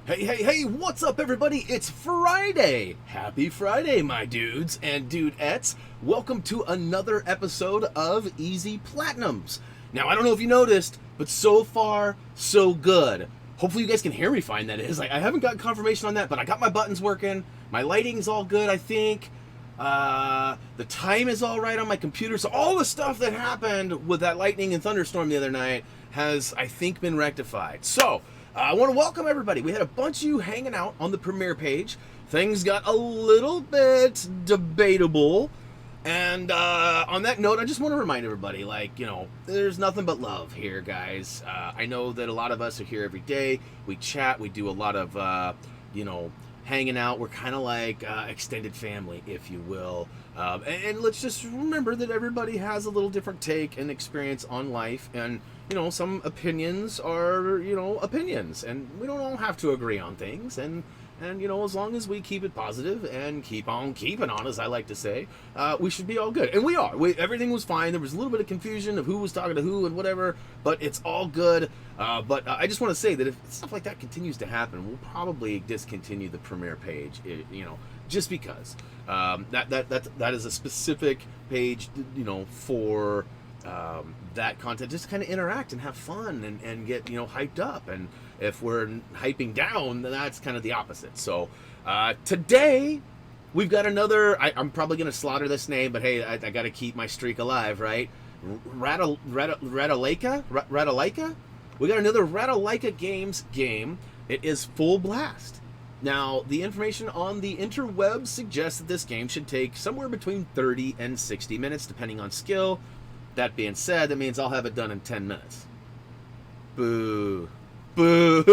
Hey, what's up, everybody? It's Friday! Happy Friday, my dudes and dudettes. Welcome to another episode of Easy Platinums. Now, I don't know if you noticed, but so far, so good. Hopefully you guys can hear me fine, that is. I haven't got confirmation on that, but I got my buttons working. My lighting's all good, I think. The time is all right on my computer. So all the stuff that happened with that lightning and thunderstorm the other night has, I think, been rectified. So, I want to welcome everybody. We had a bunch of you hanging out on the premiere page. Things got a little bit debatable. And on that note, I just want to remind everybody, there's nothing but love here, guys. I know that a lot of us are here every day. We chat. We do a lot of, hanging out. We're kind of like extended family, if you will. And let's just remember that everybody has a little different take and experience on life. And some opinions are, opinions, and we don't all have to agree on things, and as long as we keep it positive and keep on keeping on, as I like to say, we should be all good. And we are. Everything was fine. There was a little bit of confusion of who was talking to who and whatever, but it's all good. But I just want to say that if stuff like that continues to happen, we'll probably discontinue the premiere page, just because. That is a specific page, for that content, just kind of interact and have fun and get hyped up. And if we're hyping down, then that's kind of the opposite. So today we've got another, I'm probably gonna slaughter this name, but hey, I gotta keep my streak alive, right? Ratalaika. We got another Ratalaika Games game. It is FullBlast. Now, the information on the interwebs suggests that this game should take somewhere between 30 and 60 minutes, depending on skill. That being said, that means I'll have it done in 10 minutes. Boo. Boo.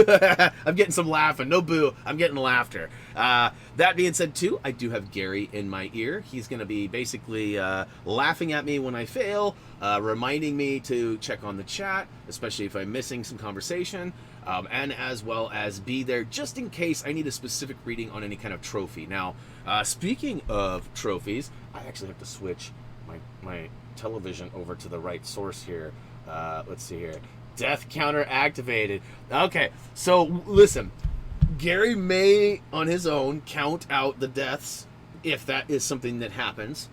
I'm getting some laughing. No boo. I'm getting laughter. That being said, too, I do have Gary in my ear. He's going to be basically laughing at me when I fail, reminding me to check on the chat, especially if I'm missing some conversation, and as well as be there just in case I need a specific reading on any kind of trophy. Now, speaking of trophies, I actually have to switch my television over to the right source here. Let's see here. Death counter activated. Okay, so listen, Gary may on his own count out the deaths if that is something that happens.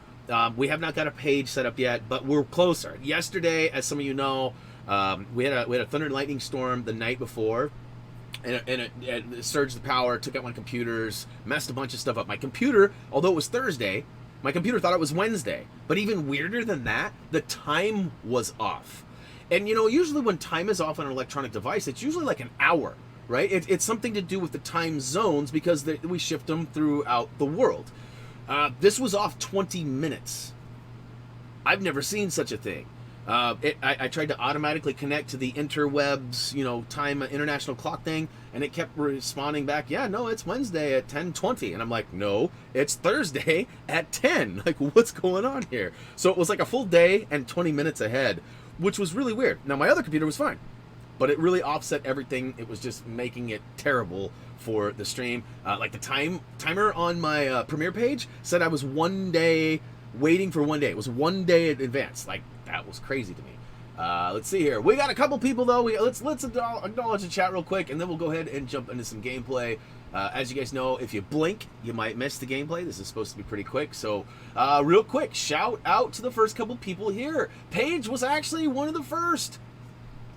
We have not got a page set up yet, but we're closer. Yesterday, as some of you know, we had a thunder and lightning storm the night before, and it surged the power, took out my computers, messed a bunch of stuff up. My computer, although it was Thursday, my computer thought it was Wednesday. But even weirder than that, the time was off. And usually when time is off on an electronic device, it's usually like an hour, right? It's something to do with the time zones because we shift them throughout the world. This was off 20 minutes. I've never seen such a thing. I tried to automatically connect to the interwebs, time international clock thing, and it kept responding back, yeah, no, it's Wednesday at 10:20. And I'm like, no, it's Thursday at 10. Like, what's going on here? So it was like a full day and 20 minutes ahead, which was really weird. Now, my other computer was fine, but it really offset everything. It was just making it terrible for the stream. Like the timer on my premiere page said I was 1 day waiting for 1 day. It was 1 day in advance. Like, that was crazy to me. Let's see here. We got a couple people though. Let's acknowledge the chat real quick, and then we'll go ahead and jump into some gameplay. As you guys know, if you blink, you might miss the gameplay. This is supposed to be pretty quick. So, real quick, shout out to the first couple people here. Paige was actually one of the first.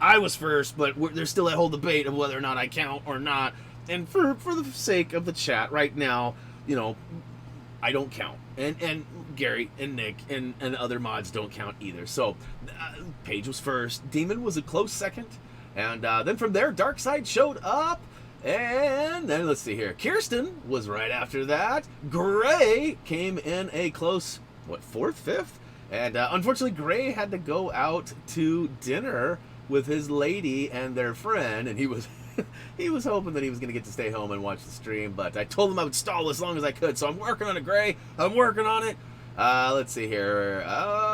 I was first, but there's still that whole debate of whether or not I count or not. And for the sake of the chat right now, I don't count. And Gary and Nick and other mods don't count either. So Paige was first. Demon was a close second. And then from there, Darkside showed up. And then let's see here. Kirsten was right after that. Gray came in a close, fourth, fifth? And unfortunately, Gray had to go out to dinner with his lady and their friend. And he was he was hoping that he was going to get to stay home and watch the stream, but I told him I would stall as long as I could, so I'm working on it, Gray. I'm working on it. Let's see here.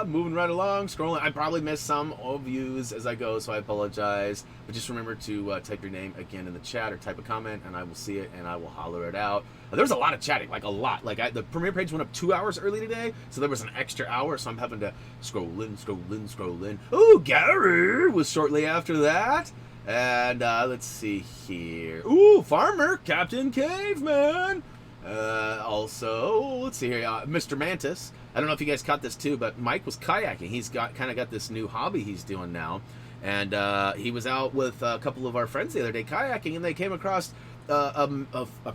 Moving right along, scrolling. I probably missed some views as I go, so I apologize. But just remember to type your name again in the chat or type a comment, and I will see it, and I will holler it out. There was a lot of chatting, like a lot. Like the premiere page went up 2 hours early today, so there was an extra hour, so I'm having to scroll in. Ooh, Gary was shortly after that. And let's see here. Ooh, Farmer, Captain Caveman. Also, let's see here. Mr. Mantis. I don't know if you guys caught this too, but Mike was kayaking. He's kind of got this new hobby he's doing now. And he was out with a couple of our friends the other day kayaking, and they came across a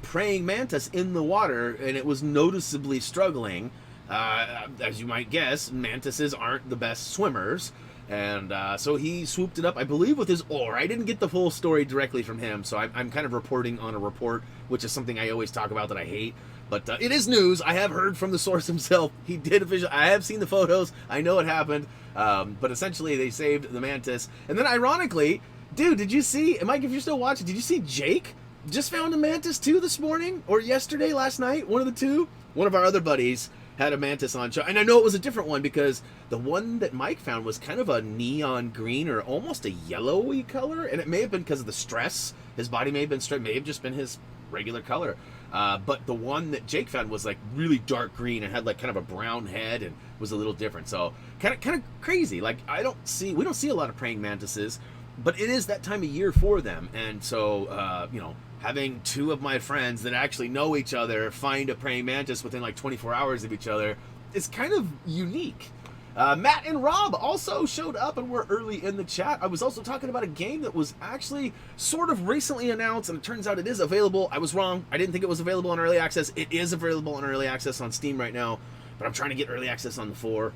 praying mantis in the water, and it was noticeably struggling. As you might guess, mantises aren't the best swimmers. And so he swooped it up, I believe, with his oar. I didn't get the full story directly from him, so I'm kind of reporting on a report, which is something I always talk about that I hate. But it is news. I have heard from the source himself. He did officially. I have seen the photos. I know it happened. But essentially, they saved the mantis. And then, ironically, dude, did you see, Mike, if you're still watching, did you see Jake just found a mantis too this morning? Or yesterday, last night? One of the two? One of our other buddies had a mantis on show, and I know it was a different one because the one that Mike found was kind of a neon green or almost a yellowy color, and it may have been because of the stress. His body may have been stressed, may have just been his regular color. But the one that Jake found was like really dark green and had like kind of a brown head and was a little different. So kind of crazy. Like we don't see a lot of praying mantises, but it is that time of year for them, and so having two of my friends that actually know each other find a praying mantis within like 24 hours of each other is kind of unique. Matt and Rob also showed up and were early in the chat. I was also talking about a game that was actually sort of recently announced, and it turns out it is available. I was wrong. I didn't think it was available on early access. It is available on early access on Steam right now, but I'm trying to get early access on the 4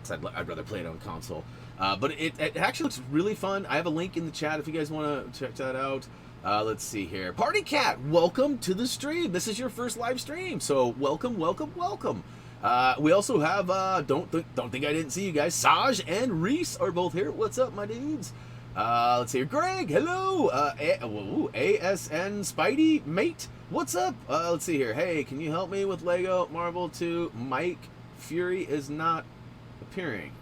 because I'd rather play it on console. But it actually looks really fun. I have a link in the chat if you guys want to check that out. Let's see here. Party Cat, welcome to the stream. This is your first live stream, so welcome. We also have, don't think I didn't see you guys. Saj and Reese are both here. What's up, my dudes? Let's see here. Greg, hello. ASN Spidey, mate. What's up? Let's see here. Hey, can you help me with Lego Marvel 2? Mike Fury is not appearing.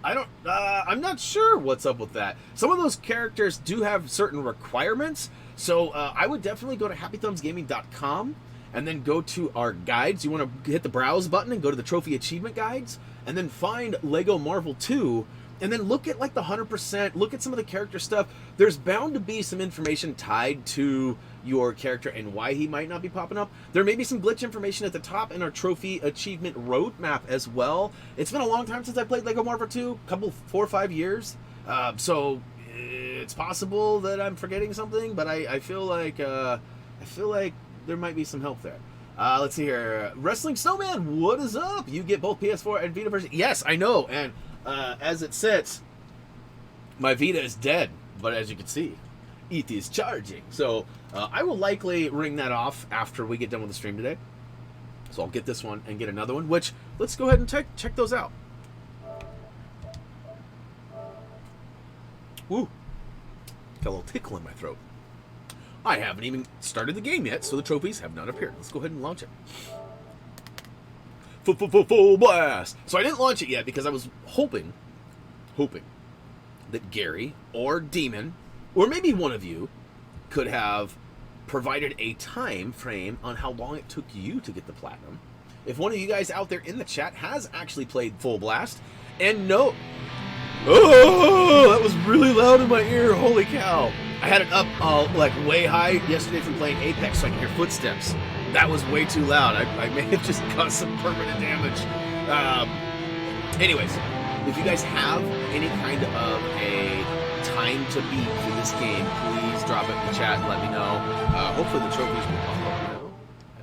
I'm not sure what's up with that. Some of those characters do have certain requirements, so I would definitely go to HappyThumbsGaming.com and then go to our guides. You want to hit the browse button and go to the trophy achievement guides, and then find Lego Marvel 2, and then look at like the 100%, look at some of the character stuff. There's bound to be some information tied to your character and why he might not be popping up. There may be some glitch information at the top in our trophy achievement roadmap as well. It's been a long time since I played Lego Marvel 2, 4 or 5 years. So it's possible that I'm forgetting something, but I feel like there might be some help there. Let's see here. Wrestling Snowman, what is up? You get both PS4 and Vita versions. Yes, I know, and as it sits, my Vita is dead, but as you can see, it is charging. So I will likely ring that off after we get done with the stream today. So I'll get this one and get another one, which let's go ahead and check those out. Woo. Got a little tickle in my throat. I haven't even started the game yet, so the trophies have not appeared. Let's go ahead and launch it. Full blast! So I didn't launch it yet because I was hoping that Gary or Demon, or maybe one of you, could have provided a time frame on how long it took you to get the platinum. If one of you guys out there in the chat has actually played FullBlast, and no... Oh, that was really loud in my ear, holy cow. I had it up like way high yesterday from playing Apex so I could hear footsteps. That was way too loud. I may have just caused some permanent damage. Anyways, if you guys have any kind of a time to beat for this game, please drop it in the chat and let me know. Hopefully the trophies will pop up now,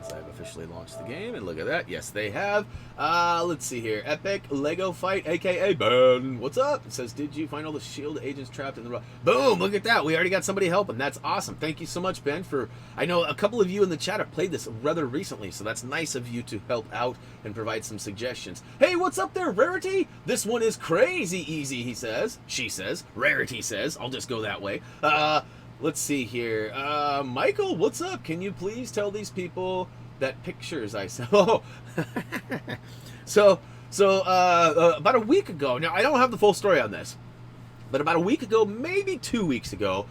as I've officially launched the game. And look at that. Yes, they have. Let's see here. Epic Lego Fight, a.k.a. Ben. What's up? It says, did you find all the SHIELD agents trapped in the... Boom! Look at that. We already got somebody helping. That's awesome. Thank you so much, Ben, for... I know a couple of you in the chat have played this rather recently, so that's nice of you to help out and provide some suggestions. Hey, what's up there, Rarity? This one is crazy easy, he says. She says. Rarity says. I'll just go that way. Let's see here. Michael, what's up? Can you please tell these people that pictures I saw... So about a week ago, now I don't have the full story on this, but about a week ago, maybe 2 weeks ago,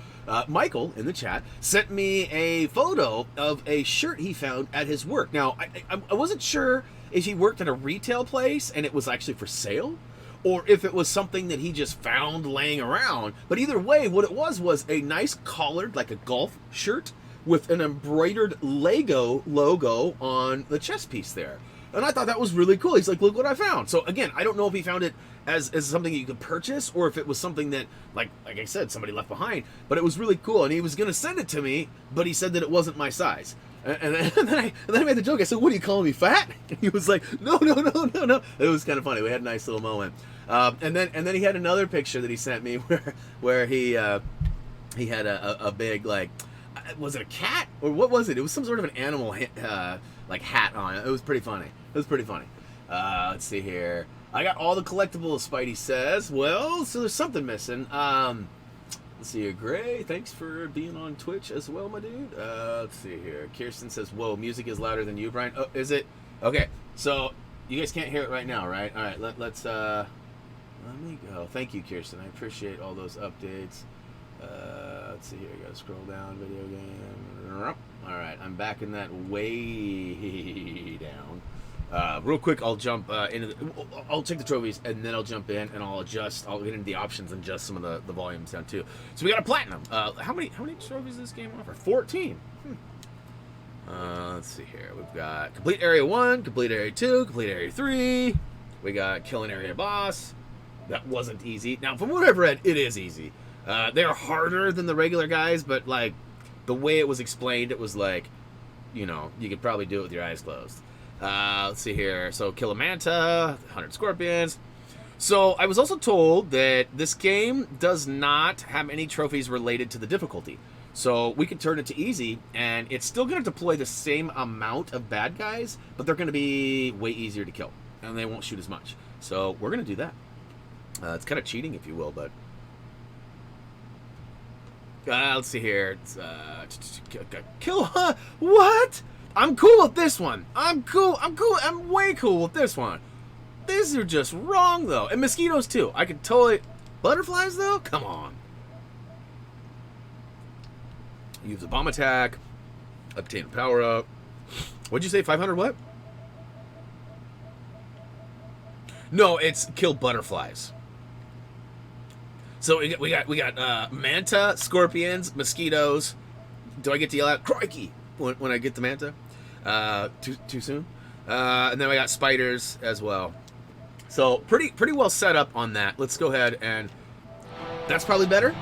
Michael in the chat sent me a photo of a shirt he found at his work. Now, I wasn't sure if he worked at a retail place and it was actually for sale, or if it was something that he just found laying around. But either way, what it was a nice collared, like a golf shirt, with an embroidered Lego logo on the chest piece there. And I thought that was really cool. He's like, look what I found. So again, I don't know if he found it as something that you could purchase, or if it was something that, like I said, somebody left behind. But it was really cool, and he was going to send it to me, but he said that it wasn't my size. And then I made the joke. I said, what, are you calling me fat? And he was like, no. It was kind of funny. We had a nice little moment. And then he had another picture that he sent me where he had a big, like, was it a cat or what was it? It was some sort of an animal like hat on it. It was pretty funny. Let's see here. I got all the collectibles, Spidey says. Well, so there's something missing. Let's see here. Gray, thanks for being on Twitch as well, my dude. Let's see here. Kirsten says, whoa, music is louder than you, Brian. Oh, is it? Okay, so you guys can't hear it right now, right? All right, let's let me go. Thank you, Kirsten. I appreciate all those updates. Let's see here. I gotta scroll down. Video game. All right, I'm back in that way down. Real quick, I'll jump I'll check the trophies, and then I'll jump in and I'll get into the options and adjust some of the volumes down too. So we got a platinum. How many trophies does this game offer? 14. Let's see here. We've got complete area 1, complete area 2, complete area 3. We got kill an area boss. That wasn't easy. Now, from what I've read, it is easy. They're harder than the regular guys, but like the way it was explained, it was like, you know, you could probably do it with your eyes closed. Let's see here. So kill a manta, 100 scorpions. So I was also told that this game does not have any trophies related to the difficulty. So we can turn it to easy, and it's still going to deploy the same amount of bad guys, but they're going to be way easier to kill, and they won't shoot as much. So we're going to do that. It's kind of cheating, if you will, but... let's see here. It's, kill... What? I'm cool with this one. I'm way cool with this one. These are just wrong, though. And mosquitoes, too. I could totally... Butterflies, though? Come on. Use a bomb attack. Obtain a power-up. What'd you say? 500 what? No, it's kill butterflies. So we got manta, scorpions, mosquitoes. Do I get to yell out crikey when I get the manta? Too soon. And then we got spiders as well. So pretty well set up on that. Let's go ahead and that's probably better.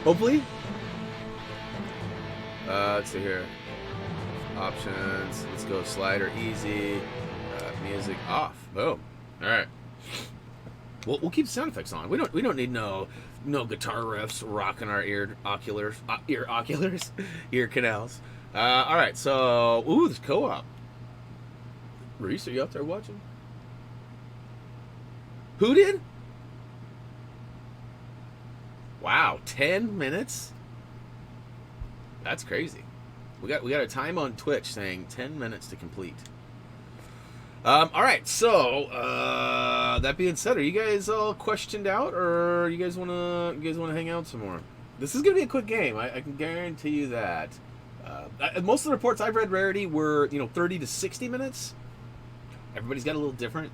Hopefully. Let's see here. Options. Let's go slider easy. Music off. Boom. All right. We'll keep sound effects on. We don't need no guitar riffs rocking our ear canals. All right. So this co-op. Reese, are you out there watching? Who did? Wow, 10 minutes. That's crazy. We got a time on Twitch saying 10 minutes to complete. All right, so that being said, are you guys all questioned out, or you guys wanna hang out some more? This is gonna be a quick game. I can guarantee you that. Most of the reports I've read, Rarity, were 30 to 60 minutes. Everybody's got a little different,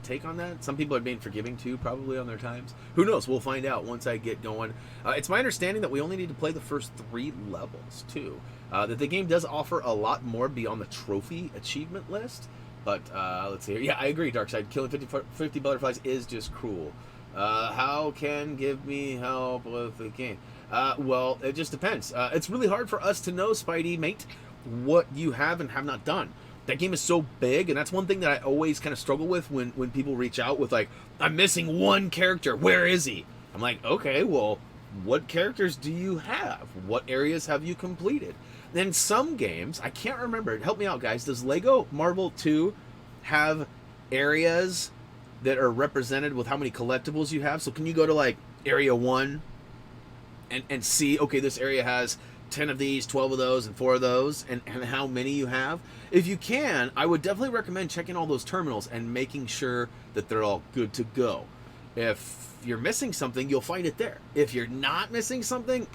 take on that. Some people are being forgiving too, probably on their times. Who knows? We'll find out once I get going. It's my understanding that we only need to play the first 3 levels too. That the game does offer a lot more beyond the trophy achievement list. But let's see here. Yeah, I agree, Darkseid. Killing 50 butterflies is just cruel. How can give me help with the game? Well, it just depends. It's really hard for us to know, Spidey, mate, what you have and have not done. That game is so big, and that's one thing that I always kind of struggle with when people reach out with, like, I'm missing one character. Where is he? I'm like, okay, well, what characters do you have? What areas have you completed? Then some games, I can't remember. Help me out, guys. Does Lego Marvel 2 have areas that are represented with how many collectibles you have? So can you go to, like, Area 1 and see, okay, this area has 10 of these, 12 of those, and 4 of those, and how many you have? If you can, I would definitely recommend checking all those terminals and making sure that they're all good to go. If you're missing something, you'll find it there. If you're not missing something,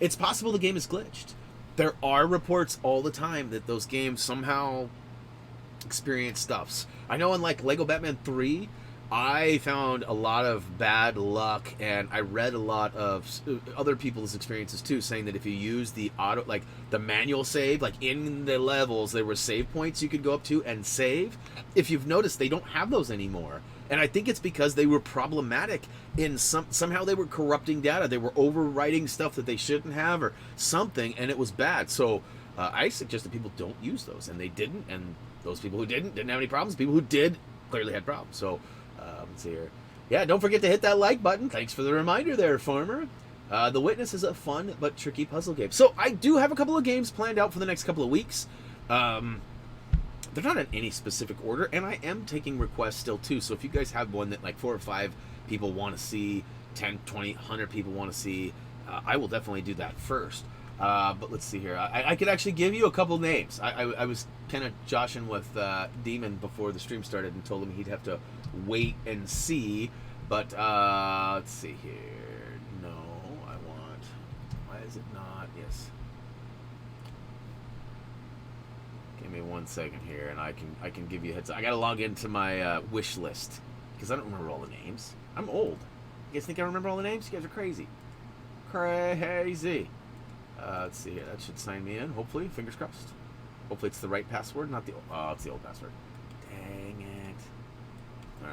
it's possible the game is glitched. There are reports all the time that those games somehow experience stuffs. I know in like Lego Batman 3, I found a lot of bad luck, and I read a lot of other people's experiences too, saying that if you use the auto, like the manual save, like in the levels, there were save points you could go up to and save. If you've noticed, they don't have those anymore, and I think it's because they were problematic in somehow they were corrupting data, they were overwriting stuff that they shouldn't have or something, and it was bad. So I suggest that people don't use those, and they didn't, and those people who didn't have any problems. People who did clearly had problems. So let's see here. Yeah, don't forget to hit that like button. Thanks for the reminder there, Farmer. The Witness is a fun but tricky puzzle game. So I do have a couple of games planned out for the next couple of weeks. They're not in any specific order, and I am taking requests still too. So if you guys have one that like 4 or 5 people want to see, 10, 20, 100 people want to see, I will definitely do that first. But let's see here. I could actually give you a couple names. I was kind of joshing with Demon before the stream started and told him he'd have to wait and see. But let's see here. No, I want. Why is it not? Yes. Give me 1 second here, and I can give you a heads up. I gotta log into my wish list because I don't remember all the names. I'm old. You guys think I remember all the names? You guys are crazy. Crazy. Let's see here. That should sign me in. Hopefully, fingers crossed. Hopefully, it's the right password, not the. Oh, it's the old password. Dang it! All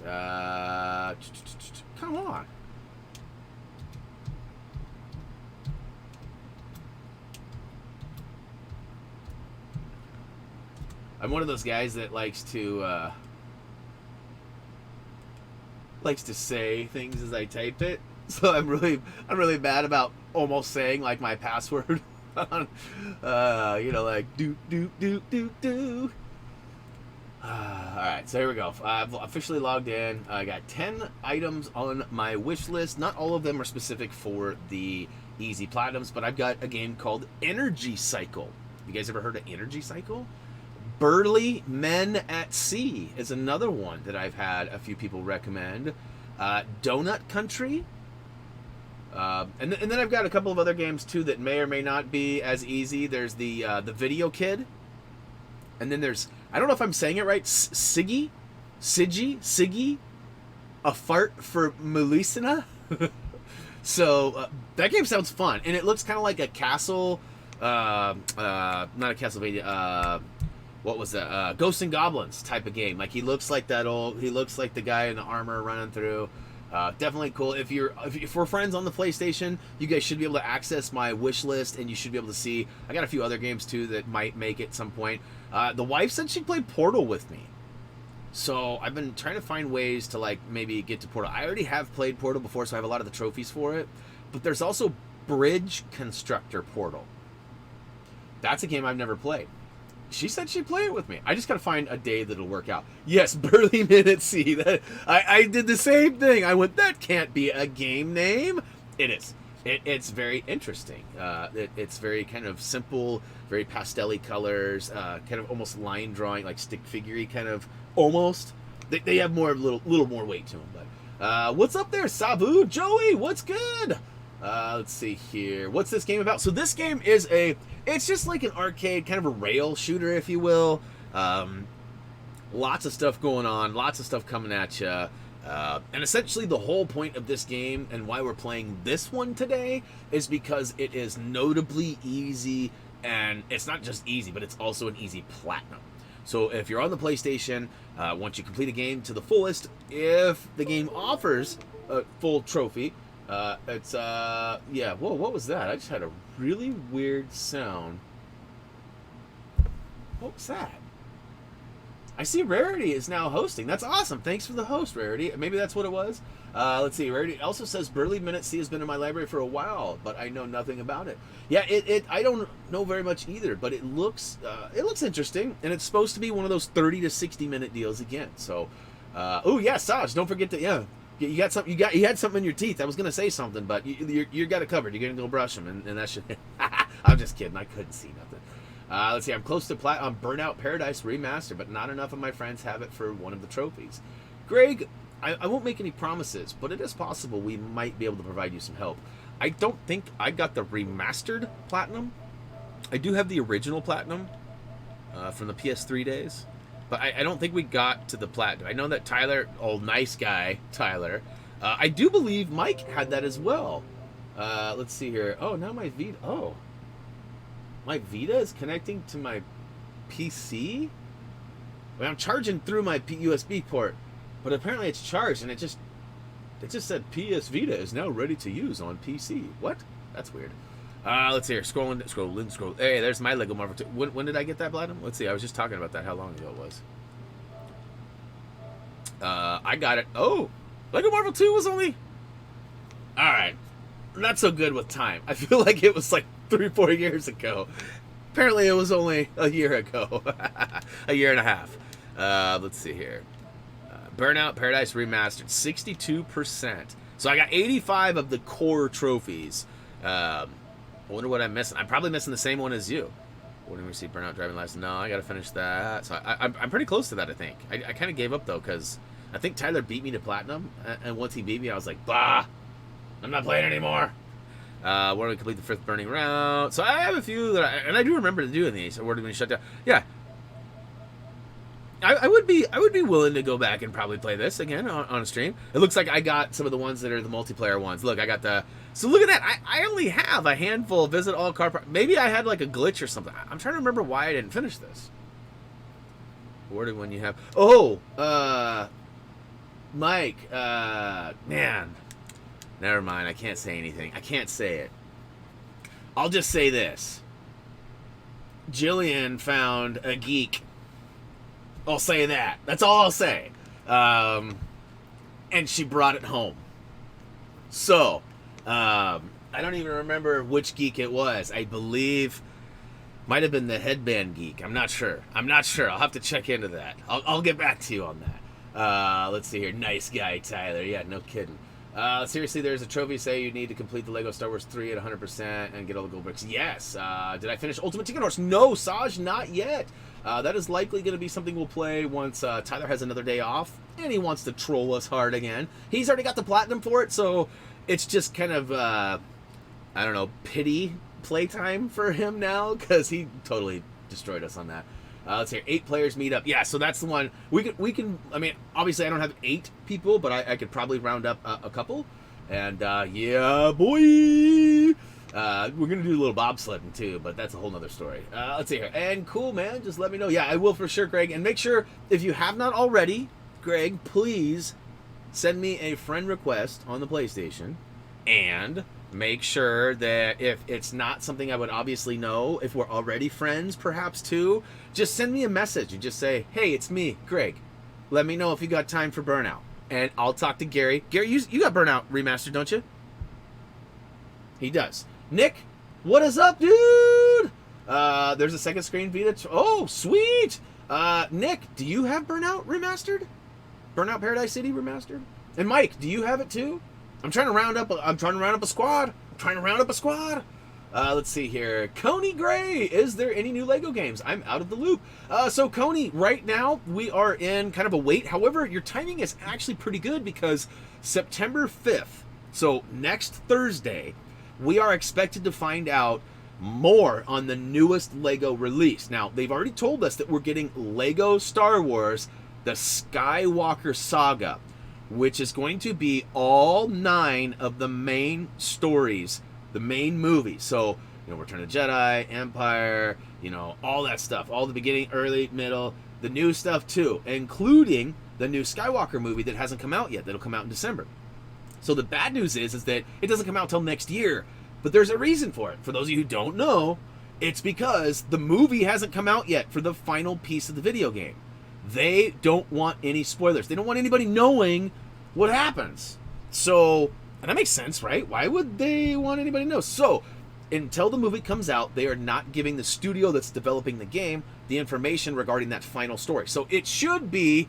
right. Come on. I'm one of those guys that likes to say things as I type it. So I'm really bad about almost saying like my password on, like do. All right, so here we go. I've officially logged in. I got 10 items on my wish list. Not all of them are specific for the easy platinums, but I've got a game called Energy Cycle. You guys ever heard of Energy Cycle? Burly Men at Sea is another one that I've had a few people recommend. Donut Country. And then I've got a couple of other games too that may or may not be as easy. There's the Video Kid, and then there's, I don't know if I'm saying it right, Siggy, A Fart for Melisina. So that game sounds fun, and it looks kind of like a castle, not a Castlevania. What was that? Ghosts and Goblins type of game. Like he looks like the guy in the armor running through. Definitely cool. If we're friends on the PlayStation, you guys should be able to access my wish list, and you should be able to see. I got a few other games too that might make it some point. The wife said she'd play Portal with me, so I've been trying to find ways to like maybe get to Portal. I already have played Portal before, so I have a lot of the trophies for it. But there's also Bridge Constructor Portal. That's a game I've never played. She said she'd play it with me. I just gotta find a day that'll work out. Yes, Burly Men at Sea. I did the same thing. I went, that can't be a game name. It is. It's very interesting. It's very kind of simple, very pastel-y colors, kind of almost line drawing, like stick figure-y kind of almost. They have little more weight to them. But what's up there, Sabu? Joey, what's good? Let's see here. What's this game about? So this game is it's just like an arcade, kind of a rail shooter, if you will. Lots of stuff going on, lots of stuff coming at you. And essentially the whole point of this game and why we're playing this one today is because it is notably easy, and it's not just easy, but it's also an easy platinum. So if you're on the PlayStation, once you complete a game to the fullest, if the game offers a full trophy, it's yeah, whoa, what was that? I just had a really weird sound. What was that? I see Rarity is now hosting. That's awesome. Thanks for the host, Rarity. Maybe that's what it was. Let's see. Rarity also says Burly Men at Sea has been in my library for a while, but I know nothing about it. Yeah, I don't know very much either, but it looks interesting, and it's supposed to be one of those 30 to 60 minute deals again. So, oh yeah, Saj, don't forget to You got something. You had something in your teeth. I was gonna say something, but you got it covered. You're gonna go brush them, and that should. I'm just kidding. I couldn't see nothing. Let's see. I'm close to on Burnout Paradise Remaster, but not enough of my friends have it for one of the trophies. Greg, I won't make any promises, but it is possible we might be able to provide you some help. I don't think I got the remastered platinum. I do have the original platinum from the PS3 days. but I don't think we got to the platinum. I know that Tyler, old nice guy Tyler, I do believe Mike had that as well. Let's see here. Oh, now my Vita. Oh, my Vita is connecting to my PC. Well, I'm charging through my USB port, but apparently it's charged, and it just said PS Vita is now ready to use on PC. What? That's weird. Let's see here. Scroll. Hey, there's my Lego Marvel 2. When did I get that platinum? Let's see. I was just talking about that. How long ago it was. I got it. Oh, Lego Marvel 2 was only... Alright. Not so good with time. I feel like it was like 3-4 years ago. Apparently it was only a year ago. A year and a half. Let's see here. Burnout Paradise Remastered. 62%. So I got 85 of the core trophies. I wonder what I'm missing. I'm probably missing the same one as you. When did we see Burnout Driving License? No, I gotta finish that. So I'm pretty close to that, I think. I kind of gave up, though, because I think Tyler beat me to Platinum. And once he beat me, I was like, bah! I'm not playing anymore. Where do we complete the 5th burning route? So I have a few that and I do remember doing these. Where did we shut down? Yeah. I would be willing to go back and probably play this again on a stream. It looks like I got some of the ones that are the multiplayer ones. Look, I got the... So look at that. I only have a handful of visit all car... Maybe I had like a glitch or something. I'm trying to remember why I didn't finish this. Where did one you have? Oh, Mike, man. Never mind. I can't say anything. I can't say it. I'll just say this. Jillian found a geek. I'll say that. That's all I'll say. And she brought it home. So, I don't even remember which geek it was. I believe might have been the headband geek. I'm not sure. I'll have to check into that. I'll get back to you on that. Let's see here. Nice guy, Tyler. Yeah, no kidding. Seriously, there's a trophy say you need to complete the Lego Star Wars 3 at 100% and get all the gold bricks. Yes. Did I finish Ultimate Chicken Horse? No, Saj, not yet. That is likely going to be something we'll play once Tyler has another day off and he wants to troll us hard again. He's already got the platinum for it, so it's just kind of, I don't know, pity playtime for him now because he totally destroyed us on that. Let's see, 8 players meet up. Yeah, so that's the one. We can. I mean, obviously, I don't have 8 people, but I could probably round up a couple. And yeah, boy, we're gonna do a little bobsledding too, but that's a whole nother story. Let's see here. And cool, man. Just let me know. Yeah, I will for sure, Greg. And make sure if you have not already, Greg, please send me a friend request on the PlayStation, and make sure that if it's not something I would obviously know, if we're already friends perhaps too, just send me a message and just say, hey, it's me, Greg. Let me know if you got time for Burnout. And I'll talk to Gary. Gary, you got Burnout Remastered, don't you? He does. Nick, what is up, dude? There's a second screen Vita. Oh, sweet. Nick, do you have Burnout Remastered? Burnout Paradise City Remastered? And Mike, do you have it too? I'm trying to round up a squad. Let's see here. Coney Gray, is there any new Lego games? I'm out of the loop. So Coney, right now we are in kind of a wait. However, your timing is actually pretty good because September 5th, so next Thursday, we are expected to find out more on the newest Lego release. Now, they've already told us that we're getting Lego Star Wars, the Skywalker Saga, which is going to be all 9 of the main stories, the main movies. So, you know, Return of the Jedi, Empire, you know, all that stuff, all the beginning, early, middle, the new stuff too, including the new Skywalker movie that hasn't come out yet. That'll come out in December. So the bad news is that it doesn't come out till next year, but there's a reason for it. For those of you who don't know, it's because the movie hasn't come out yet for the final piece of the video game. They don't want any spoilers. They don't want anybody knowing what happens. So, and that makes sense, right? Why would they want anybody to know? So, until the movie comes out, they are not giving the studio that's developing the game the information regarding that final story. So it should be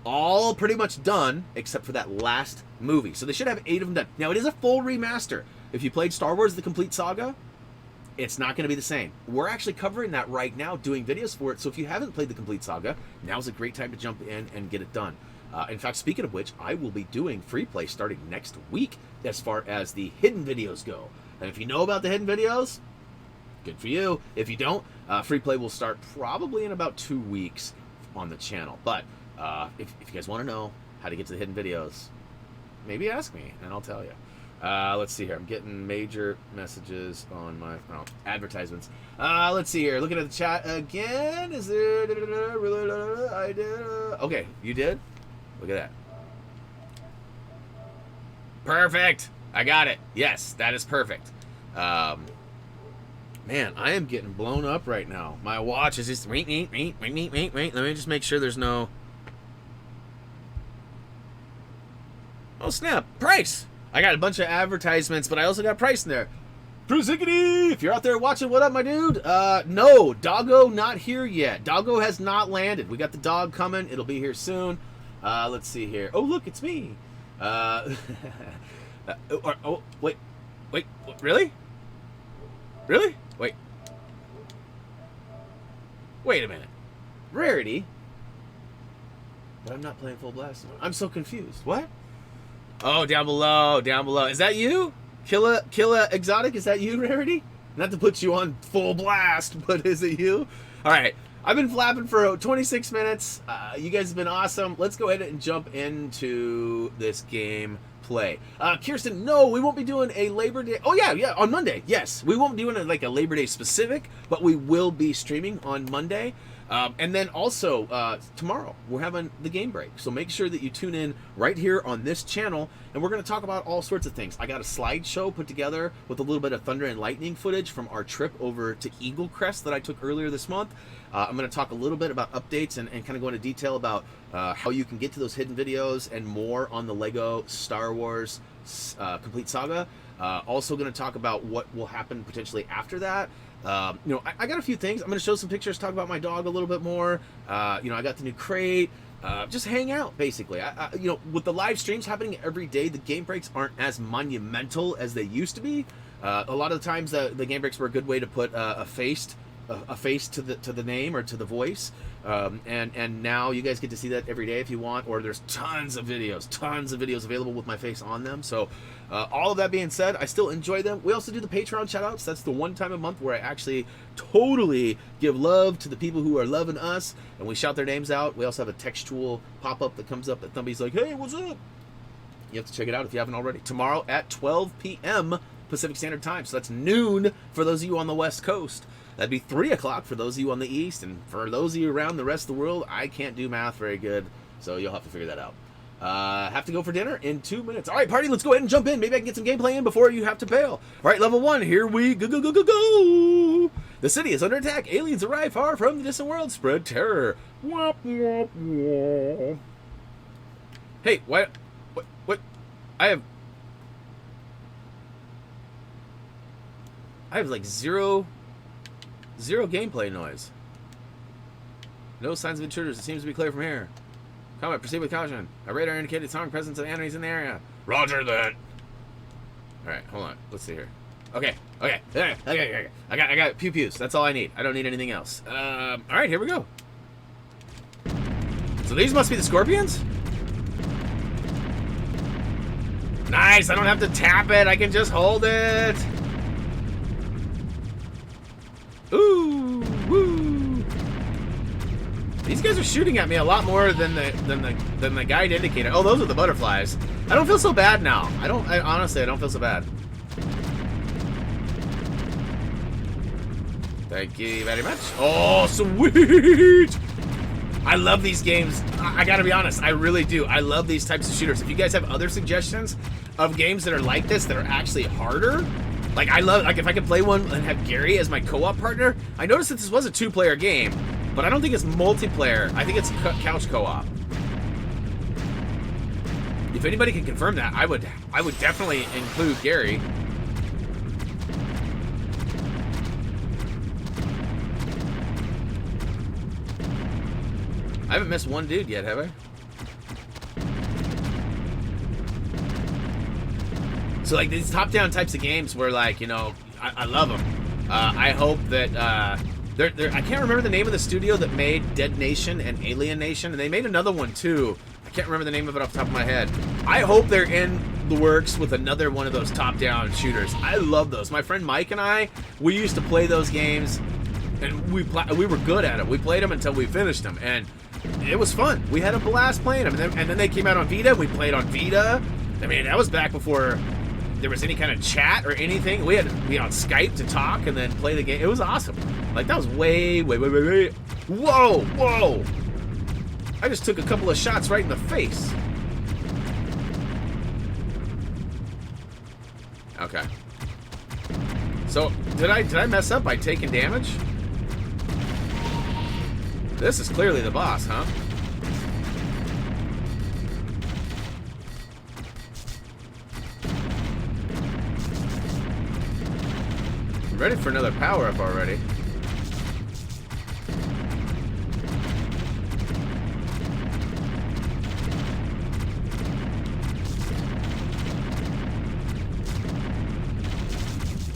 all pretty much done except for that last movie. So they should have 8 of them done. Now, it is a full remaster. If you played Star Wars The Complete Saga, it's not going to be the same. We're actually covering that right now, doing videos for it. So if you haven't played The Complete Saga, now's a great time to jump in and get it done. In fact, speaking of which, I will be doing free play starting next week as far as the hidden videos go. And if you know about the hidden videos, good for you. If you don't, free play will start probably in about 2 weeks on the channel. But if you guys want to know how to get to the hidden videos, maybe ask me and I'll tell you. Let's see here. I'm getting major messages on my advertisements. Let's see here. Looking at the chat again. Is there? I did. Okay, you did. Look at that. Perfect. I got it. Yes, that is perfect. Man, I am getting blown up right now. My watch is just wait. Let me just make sure there's no. Oh snap! Price. I got a bunch of advertisements, but I also got price in there. Prusicity! If you're out there watching, what up, my dude? No, Doggo not here yet. Doggo has not landed. We got the dog coming. It'll be here soon. Let's see here. Oh, look, it's me. Wait, really? Really? Wait a minute. Rarity? But I'm not playing Full Blast. I'm so confused. What? Oh, down below. Is that you? Killa Exotic, is that you, Rarity? Not to put you on Full Blast, but is it you? All right. I've been flapping for 26 minutes. You guys have been awesome. Let's go ahead and jump into this game play. Kirsten, no, we won't be doing a Labor Day. Oh, yeah, on Monday. Yes, we won't be doing like a Labor Day specific, but we will be streaming on Monday. And then also, tomorrow, we're having the game break. So make sure that you tune in right here on this channel, and we're going to talk about all sorts of things. I got a slideshow put together with a little bit of thunder and lightning footage from our trip over to Eagle Crest that I took earlier this month. I'm going to talk a little bit about updates and kind of go into detail about how you can get to those hidden videos and more on the LEGO Star Wars Complete Saga. Also going to talk about what will happen potentially after that. I got a few things. I'm going to show some pictures, talk about my dog a little bit more. I got the new crate. Just hang out, basically. With the live streams happening every day, the game breaks aren't as monumental as they used to be. A lot of the times, the game breaks were a good way to put a face to the name or to the voice. And now you guys get to see that every day if you want, or there's tons of videos available with my face on them. So all of that being said, I still enjoy them. We also do the Patreon shoutouts. That's the one time a month where I actually totally give love to the people who are loving us, and we shout their names out. We also have a textual pop-up that comes up that Thumbie's like, hey, what's up? You have to check it out if you haven't already. Tomorrow at 12 p.m. Pacific Standard Time. So that's noon for those of you on the West Coast. That'd be 3 o'clock for those of you on the East, and for those of you around the rest of the world, I can't do math very good, so you'll have to figure that out. Have to go for dinner in 2 minutes. All right, party, let's go ahead and jump in. Maybe I can get some gameplay in before you have to bail. All right, level 1, here we go. The city is under attack. Aliens arrive far from the distant world. Spread terror. Womp, womp, womp. Hey, what? I have like zero gameplay noise. No signs of intruders. It seems to be clear from here. Combat, proceed with caution. A radar indicated strong presence of enemies in the area. Roger that. Alright, hold on. Let's see here. Okay. I got pew-pews. That's all I need. I don't need anything else. Alright, here we go. So these must be the scorpions? Nice! I don't have to tap it. I can just hold it. Ooh, woo! These guys are shooting at me a lot more than the guide indicated. Oh, those are the butterflies. I don't feel so bad now. Honestly, I don't feel so bad. Thank you very much. Oh, sweet! I love these games. I gotta be honest, I really do. I love these types of shooters. If you guys have other suggestions of games that are like this, that are actually harder, like if I could play one and have Gary as my co-op partner. I noticed that this was a 2-player game, but I don't think it's multiplayer. I think it's couch co-op. If anybody can confirm that, I would definitely include Gary. I haven't missed one dude yet, have I? So like these top-down types of games where like, I love them. I hope that I can't remember the name of the studio that made Dead Nation and Alien Nation, and they made another one too. I can't remember the name of it off the top of my head. I hope they're in the works with another one of those top-down shooters. I love those. My friend Mike and I, we used to play those games, and we were good at it. We played them until we finished them, and it was fun. We had a blast playing them, and then they came out on Vita. We played on Vita. I mean, that was back before there was any kind of chat or anything. We had to be on Skype to talk and then play the game. It was awesome. Like, that was way. Whoa! I just took a couple of shots right in the face. Okay. So, did I mess up by taking damage? This is clearly the boss, huh? I'm ready for another power-up already.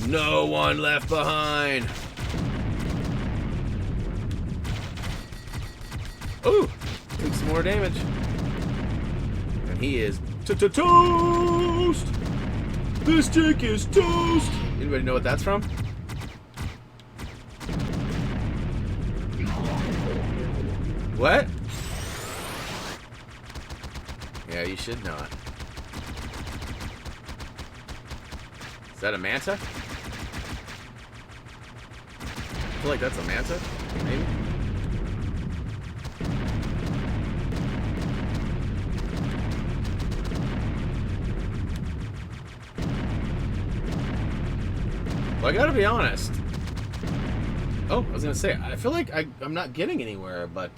No one left behind. Ooh, took some more damage. And he is toast. This chick is toast. Anybody know what that's from? What? Yeah, you should not. Is that a manta? I feel like that's a manta, maybe? Well, I gotta be honest. Oh, I was gonna say, I feel like I'm not getting anywhere, but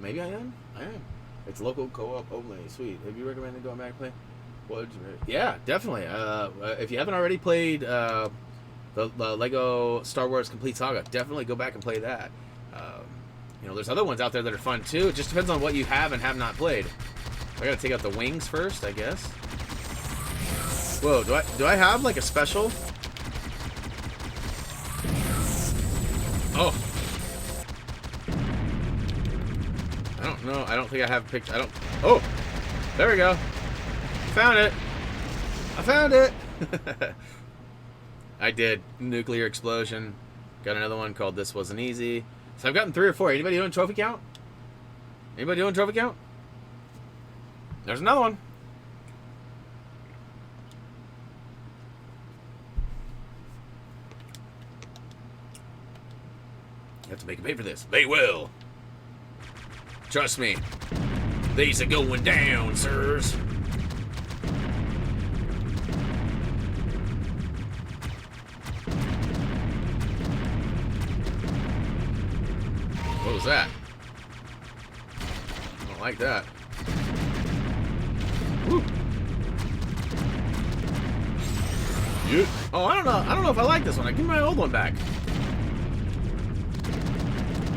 maybe I am. I am. It's local co-op only. Sweet. Have you recommended going back and play? Yeah, definitely. If you haven't already played the Lego Star Wars Complete Saga, definitely go back and play that. You know, there's other ones out there that are fun too. It just depends on what you have and have not played. I gotta take out the wings first, I guess. Whoa, do I have like a special? Oh. I don't know. I don't think I have picked. I don't. Oh, there we go. Found it. I found it. I did. Nuclear explosion. Got another one called This Wasn't Easy. So I've gotten 3 or 4. Anybody doing trophy count? Anybody doing trophy count? There's another one. You have to make them pay for this. They will. Trust me. These are going down, sirs. What was that? I don't like that. Woo. Yeah. Oh, I don't know. I don't know if I like this one. I give my old one back.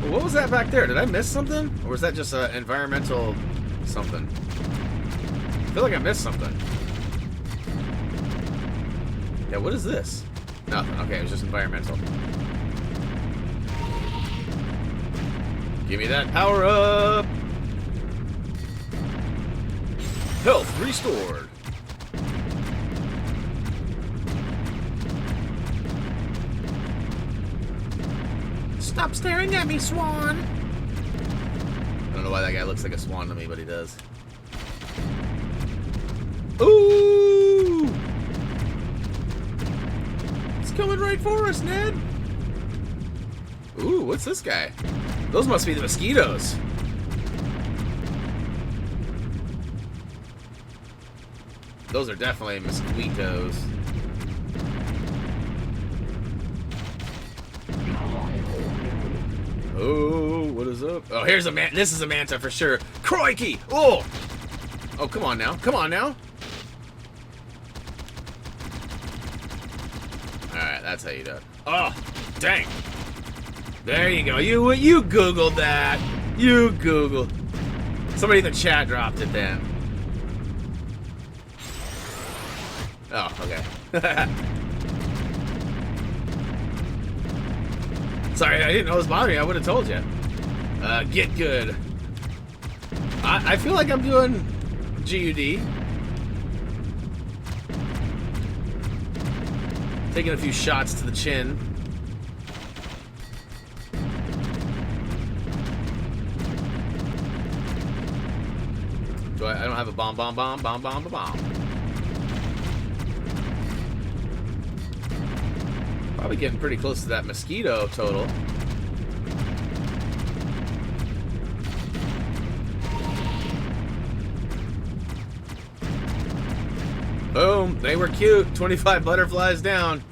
Well, what was that back there? Did I miss something? Or was that just environmental something? I feel like I missed something. Yeah, what is this? Nothing. Okay, it was just environmental. Give me that power up. Health restored. Stop staring at me, swan. I don't know why that guy looks like a swan to me, but he does. Ooh! It's coming right for us, Ned. Ooh, what's this guy? Those must be the mosquitoes. Those are definitely mosquitoes. Oh, what is up? Oh, here's a man. This is a manta for sure. Crikey! Oh! Oh, come on now. Come on now. Alright, that's how you do it. Oh, dang. There you go. You Googled that. You Googled. Somebody in the chat dropped it then. Oh, okay. Sorry, I didn't know it was bothering you. I would have told you. Get good. I feel like I'm doing GUD. Taking a few shots to the chin. I don't have a bomb. Probably getting pretty close to that mosquito total. Boom, they were cute. 25 butterflies down.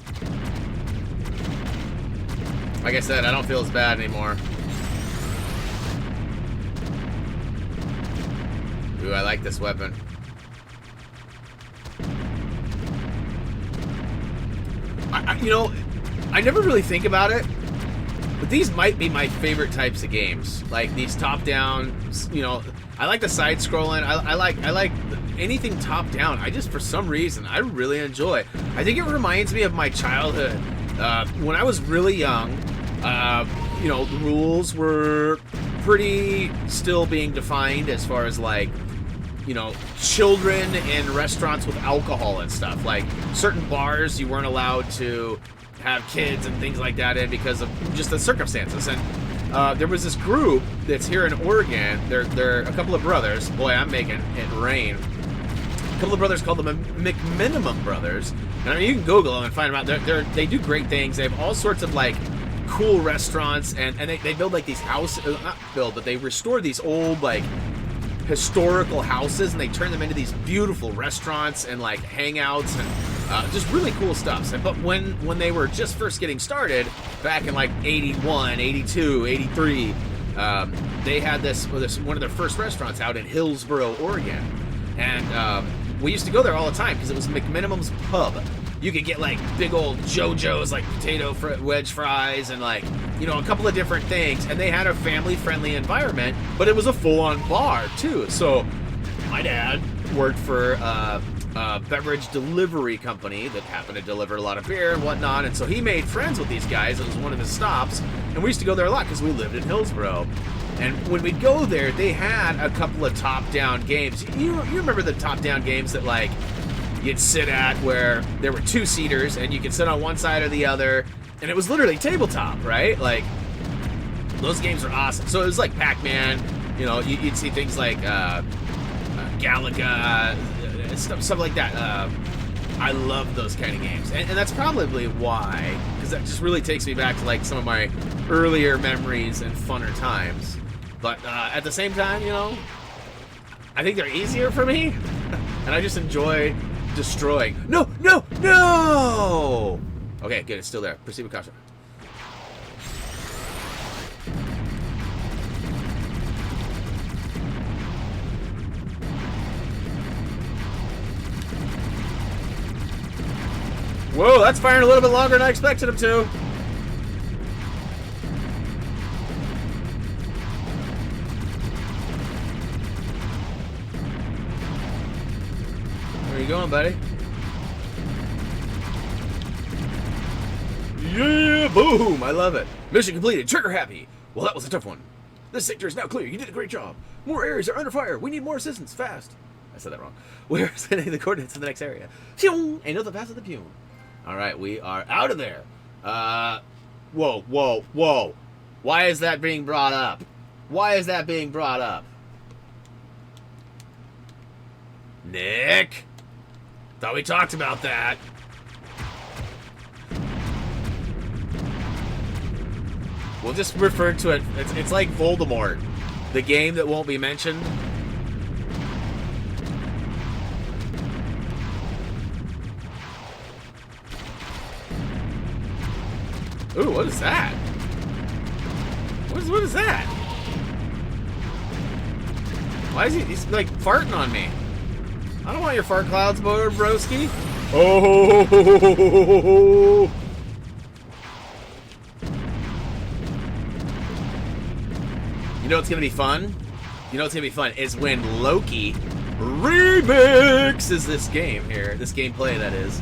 Like I said, I don't feel as bad anymore. Ooh, I like this weapon. You know, I never really think about it, but these might be my favorite types of games. Like these top-down, you know, I like the side-scrolling. I like anything top-down. I just, for some reason, I really enjoy. I think it reminds me of my childhood. When I was really young, you know, the rules were pretty still being defined as far as like, you know, children in restaurants with alcohol and stuff. Like certain bars you weren't allowed to have kids and things like that in because of just the circumstances. And there was this group that's here in Oregon. They're a couple of brothers. Boy, I'm making it rain. A couple of brothers called the McMinimum Brothers. And I mean, you can Google them and find them out. They do great things. They have all sorts of like cool restaurants, and they build like these houses, not build, but they restore these old like historical houses, and they turn them into these beautiful restaurants and like hangouts and just really cool stuff. But when they were just first getting started back in like 81, 82, 83, they had this one of their first restaurants out in Hillsboro, Oregon. And we used to go there all the time because it was McMinimum's Pub. You could get like big old JoJo's, like potato wedge fries, and like, you know, a couple of different things. And they had a family-friendly environment, but it was a full-on bar too. So my dad worked for a beverage delivery company that happened to deliver a lot of beer and whatnot. And so he made friends with these guys. It was one of his stops, and we used to go there a lot because we lived in Hillsboro. And when we'd go there, they had a couple of top-down games. You remember the top-down games that like you'd sit at where there were two-seaters and you could sit on one side or the other, and it was literally tabletop, right? Like, those games are awesome. So it was like Pac-Man, you know, you'd see things like Galaga, stuff like that. I love those kind of games. And that's probably why, because that just really takes me back to like some of my earlier memories and funner times. But at the same time, you know, I think they're easier for me, and I just enjoy destroying. No! Okay, good. It's still there. Proceed with caution. Whoa, that's firing a little bit longer than I expected him to. Where are you going, buddy? Yeah, boom! I love it. Mission completed. Trigger happy. Well, that was a tough one. This sector is now clear. You did a great job. More areas are under fire. We need more assistance. Fast. I said that wrong. We're sending the coordinates to the next area. Phew! Ain't nothing past the Pune. All right, we are out of there. Whoa. Why is that being brought up? Why is that being brought up? Nick? Thought we talked about that. We'll just refer to it. It's like Voldemort, the game that won't be mentioned. Ooh, what is that? What is that? Why is he's like farting on me? I don't want your fart clouds, broski. Oh! You know what's gonna be fun? You know what's gonna be fun is when Loki remixes this game here. This gameplay, that is.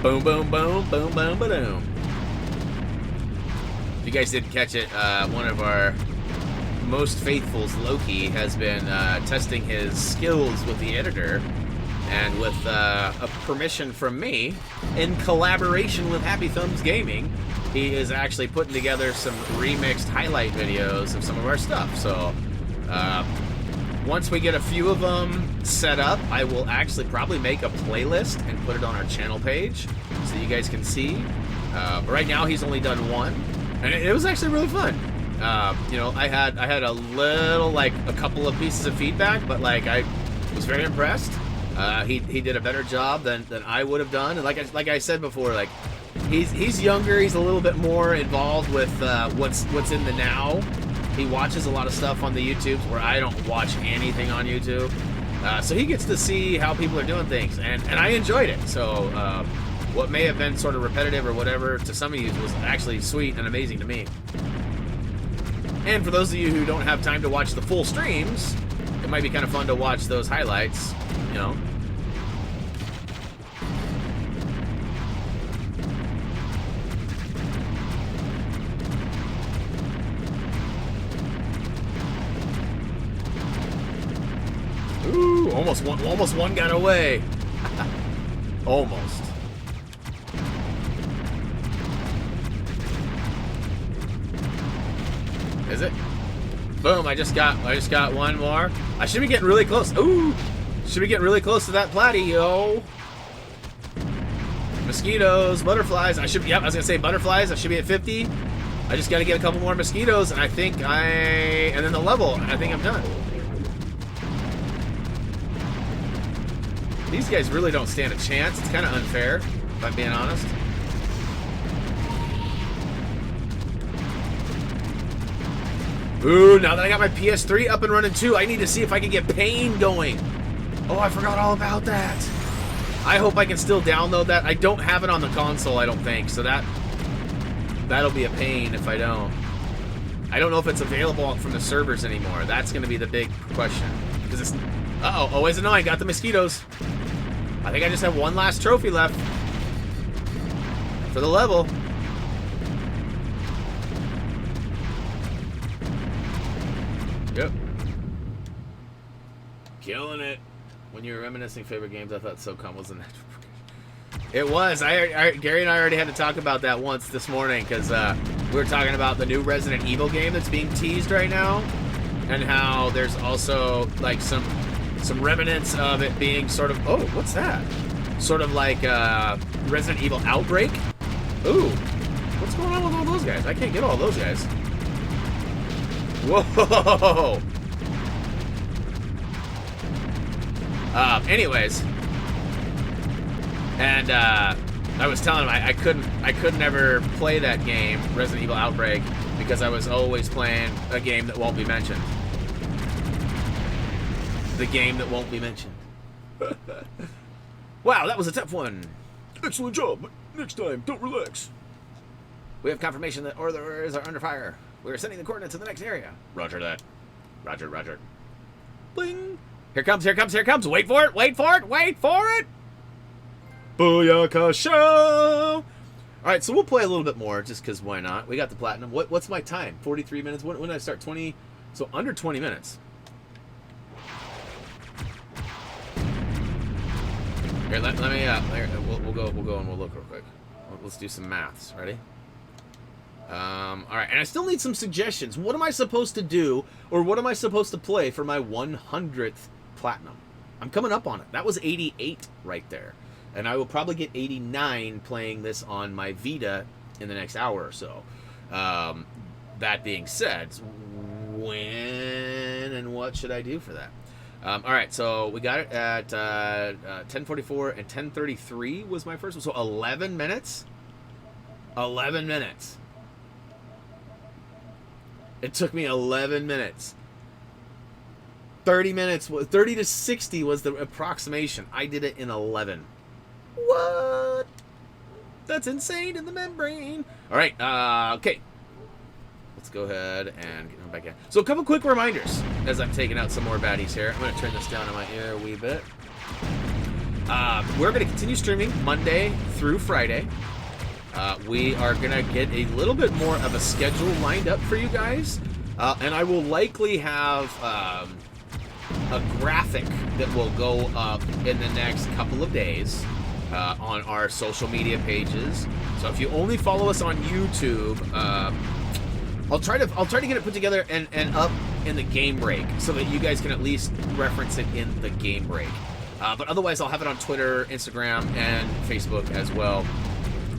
Boom, boom, boom, boom, boom, boom. If you guys didn't catch it, one of our most faithfuls, Loki, has been testing his skills with the editor, and with a permission from me, in collaboration with HappyThumbsGaming, he is actually putting together some remixed highlight videos of some of our stuff. So Once we get a few of them set up, I will actually probably make a playlist and put it on our channel page so you guys can see. But right now he's only done one, and it was actually really fun. You know, I had a little, like, a couple of pieces of feedback, but like I was very impressed. He did a better job than I would have done, and like I said before, like he's younger, he's a little bit more involved with what's in the now. He watches a lot of stuff on the YouTubes where I don't watch anything on YouTube, so he gets to see how people are doing things, and I enjoyed it. So what may have been sort of repetitive or whatever to some of you was actually sweet and amazing to me. And for those of you who don't have time to watch the full streams, it might be kind of fun to watch those highlights, you know. Ooh, almost one got away. Almost. Is it? Boom, I just got one more. I should be getting really close. Ooh! Should be getting really close to that platy, yo. Mosquitoes, butterflies. I was gonna say butterflies. I should be at 50. I just gotta get a couple more mosquitoes, and and then the level, and I think I'm done. These guys really don't stand a chance. It's kind of unfair, if I'm being honest. Ooh, now that I got my PS3 up and running too, I need to see if I can get Pain going. Oh, I forgot all about that. I hope I can still download that. I don't have it on the console, I don't think, so that'll be a pain if I don't. I don't know if it's available from the servers anymore. That's going to be the big question. Because it's... Uh-oh, always annoying. Got the mosquitoes. I think I just have one last trophy left for the level. Yep. Killing it. When you were reminiscing favorite games, I thought SOCOM was in that. It was. Gary and I already had to talk about that once this morning because we were talking about the new Resident Evil game that's being teased right now, and how there's also like some remnants of it being sort of, oh, what's that? Sort of like Resident Evil Outbreak. Ooh, what's going on with all those guys? I can't get all those guys. Whoa! Anyways, and I was telling him I couldn't ever play that game, Resident Evil Outbreak, because I was always playing a game that won't be mentioned. The game that won't be mentioned. Wow, that was a tough one. Excellent job, but next time, don't relax. We have confirmation that orders are under fire. We're sending the coordinates to the next area. Roger that. Roger, roger. Bling. Here comes, here comes, here comes. Wait for it, wait for it, wait for it. Booyaka show. All right, so we'll play a little bit more just because why not? We got the platinum. What's my time? 43 minutes. When did I start? 20. So under 20 minutes. Here, let me. We'll go and we'll look real quick. Let's do some maths. Ready? All right, and I still need some suggestions. What am I supposed to do, or what am I supposed to play for my 100th platinum? I'm coming up on it. That was 88 right there, and I will probably get 89 playing this on my Vita in the next hour or so. That being said, when and what should I do for that? All right, so we got it at 10:44 and 10:33 was my first one, so 11 minutes. 11 minutes. It took me 11 minutes. 30 minutes, 30 to 60 was the approximation. I did it in 11. What? That's insane in the membrane. All right, okay. Let's go ahead and get them back in. So a couple quick reminders as I'm taking out some more baddies here. I'm going to turn this down in my ear a wee bit. We're going to continue streaming Monday through Friday. We are going to get a little bit more of a schedule lined up for you guys. And I will likely have a graphic that will go up in the next couple of days on our social media pages. So if you only follow us on YouTube, I'll try to get it put together and up in the game break so that you guys can at least reference it in the game break. But otherwise, I'll have it on Twitter, Instagram, and Facebook as well.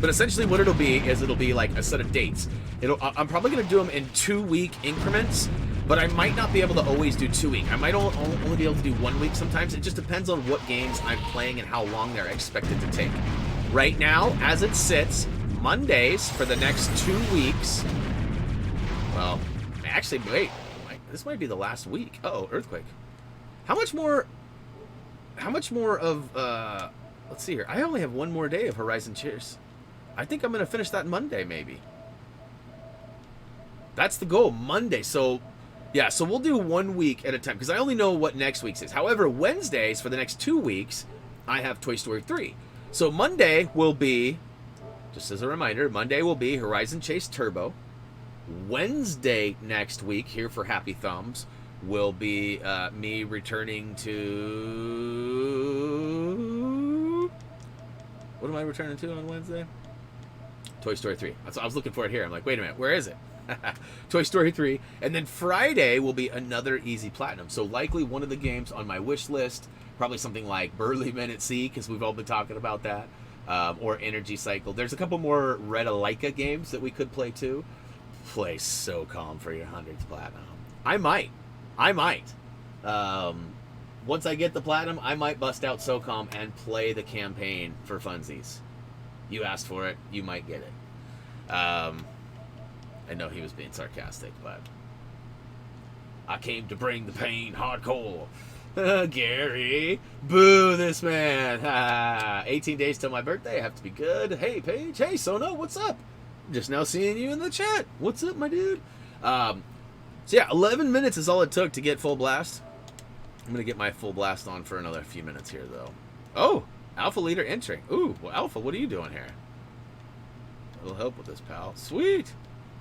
But essentially what it'll be is it'll be like a set of dates. I'm probably going to do them in 2-week increments, but I might not be able to always do 2 week. I might only be able to do 1 week sometimes. It just depends on what games I'm playing and how long they're expected to take. Right now, as it sits, Mondays for the next 2 weeks. Well, actually, wait. This might be the last week. Uh-oh, earthquake. How much more of, let's see here. I only have 1 more day of Horizon Cheers. I think I'm going to finish that Monday, maybe. That's the goal, Monday. So, yeah, so we'll do 1 week at a time, because I only know what next week's is. However, Wednesdays for the next 2 weeks, I have Toy Story 3. So Monday will be, just as a reminder, Monday will be Horizon Chase Turbo. Wednesday next week, here for Happy Thumbs, will be me returning to... What am I returning to on Wednesday? Toy Story 3. I was looking for it here. I'm like, wait a minute, where is it? Toy Story 3. And then Friday will be another easy platinum. So likely one of the games on my wish list, probably something like Burly Men at Sea, because we've all been talking about that, or Energy Cycle. There's a couple more Red Alika games that we could play too. Play SOCOM for your 100th platinum. I might. Once I get the platinum, I might bust out SOCOM and play the campaign for funsies. You asked for it, you might get it. I know he was being sarcastic, but I came to bring the pain hardcore. Gary, boo this man. 18 days till my birthday, I have to be good. Hey, Paige. Hey, Sono, what's up? Just now seeing you in the chat. What's up, my dude? So yeah, 11 minutes is all it took to get FullBlast. I'm gonna get my FullBlast on for another few minutes here, though. Oh, Alpha Leader entering. Ooh, well, Alpha, what are you doing here? A little help with this, pal. Sweet.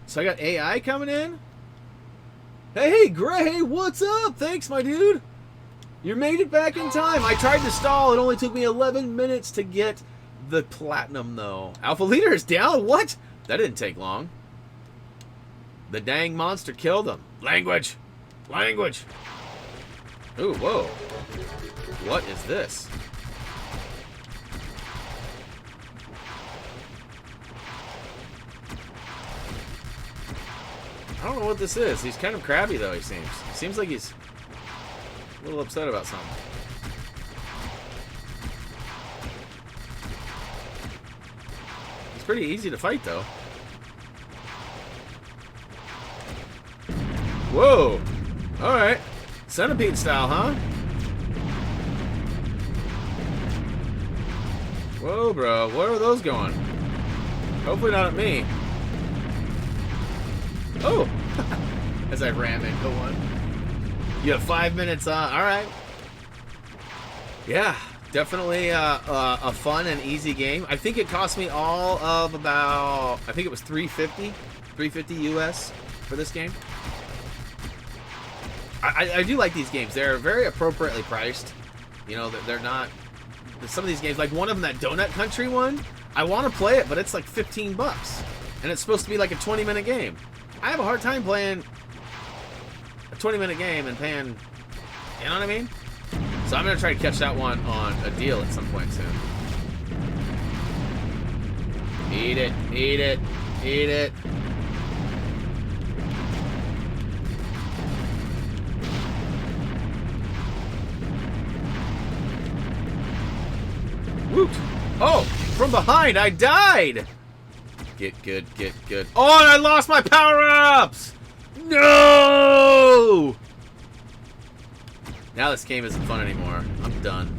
So I got AI coming in. Hey, Gray, what's up? Thanks, my dude. You made it back in time. I tried to stall. It only took me 11 minutes to get the platinum, though. Alpha Leader is down. What? That didn't take long. The dang monster killed him. Language. Language. Ooh, whoa. What is this? I don't know what this is. He's kind of crabby, though, he seems. It seems like he's a little upset about something. He's pretty easy to fight, though. Whoa! Alright. Centipede style, huh? Whoa, bro. Where are those going? Hopefully not at me. Oh! As I ram into one. You have 5 minutes, alright. Yeah, definitely a fun and easy game. I think it cost me all of about, I think it was $350 US for this game. I do like these games. They're very appropriately priced. You know, they're not... Some of these games, like one of them, that Donut Country one, I want to play it, but it's like 15 bucks. And it's supposed to be like a 20-minute game. I have a hard time playing a 20-minute game and paying... You know what I mean? So I'm going to try to catch that one on a deal at some point soon. Eat it. Eat it. Eat it. Woot! Oh! From behind! I died! Get good, get good. Oh, and I lost my power-ups! No! Now this game isn't fun anymore. I'm done.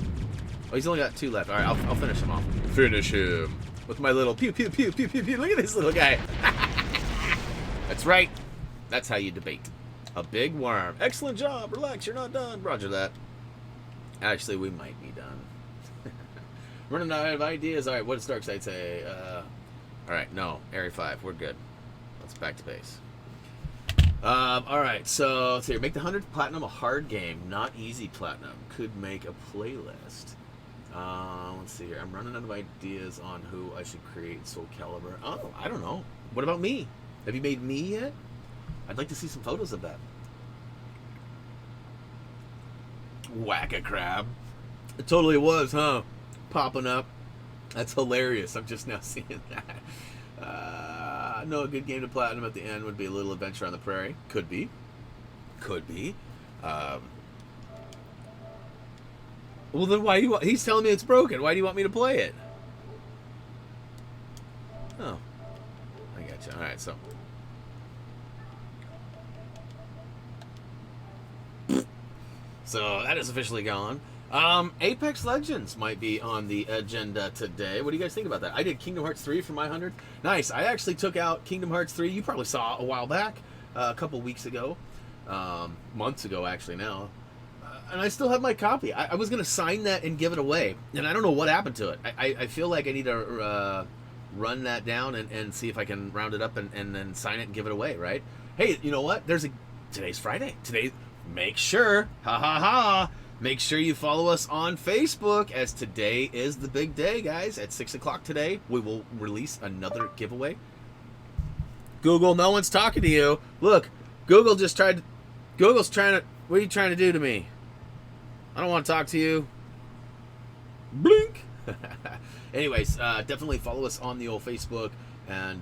Oh, he's only got 2 left. Alright, I'll finish him off. Finish him. With my little pew, pew, pew, pew, pew, pew. Look at this little guy. That's right. That's how you debate. A big worm. Excellent job. Relax, you're not done. Roger that. Actually, we might be done. Running out of ideas. Alright, what does Darkseid say? Alright, no. Area 5. We're good. Let's back to base. Alright, so let's see here. Make the 100th platinum a hard game, not easy platinum. Could make a playlist. Let's see here. I'm running out of ideas on who I should create Soul Calibur. Oh, I don't know. What about me? Have you made me yet? I'd like to see some photos of that. Whack-a-crab. It totally was, huh? Popping up. That's hilarious. I'm just now seeing that. No, a good game to platinum at the end would be a little adventure on the prairie. Could be. Could be. Well, then why do you want... He's telling me it's broken. Why do you want me to play it? Oh. I gotcha. Alright, so... So, that is officially gone. Apex Legends might be on the agenda today. What do you guys think about that? I did Kingdom Hearts 3 for my 100. Nice. I actually took out Kingdom Hearts 3. You probably saw a while back. A couple weeks ago. Months ago, actually, now. And I still have my copy. I was going to sign that and give it away. And I don't know what happened to it. I feel like I need to run that down and see if I can round it up and then sign it and give it away, right? Hey, you know what? Today's Friday. Make sure, make sure you follow us on Facebook, as today is the big day, guys. At 6 o'clock today, we will release another giveaway. Google, no one's talking to you. Look, Google's trying to, what are you trying to do to me? I don't want to talk to you. Blink. Anyways, definitely follow us on the old Facebook, and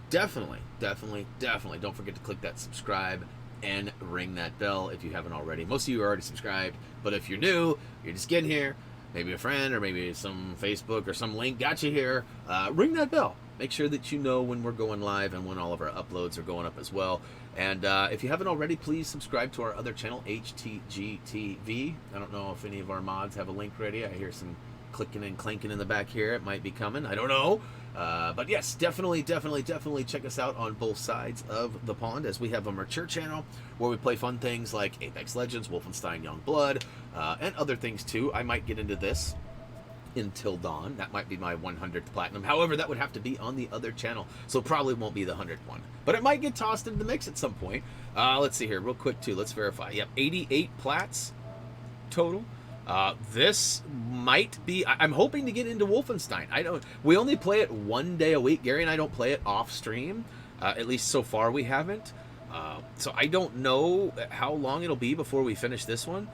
definitely don't forget to click that subscribe and ring that bell if you haven't already. Most of you are already subscribed, but if you're new, you're just getting here, maybe a friend or maybe some Facebook or some link got you here, ring that bell. Make sure that you know when we're going live and when all of our uploads are going up as well. And if you haven't already, please subscribe to our other channel, HTG TV. I don't know if any of our mods have a link ready. I hear some clicking and clanking in the back here. It might be coming. I don't know. But yes, definitely check us out on both sides of the pond, as we have a mature channel where we play fun things like Apex Legends, Wolfenstein Youngblood, and other things too. I might get into this Until Dawn. That might be my 100th platinum. However, that would have to be on the other channel, so probably won't be the 100th one. But it might get tossed into the mix at some point. Let's see here, real quick too. Let's verify. Yep, 88 plats total. This might be... I'm hoping to get into Wolfenstein. We only play it one day a week. Gary and I don't play it off stream. At least so far we haven't. So I don't know how long it'll be before we finish this one.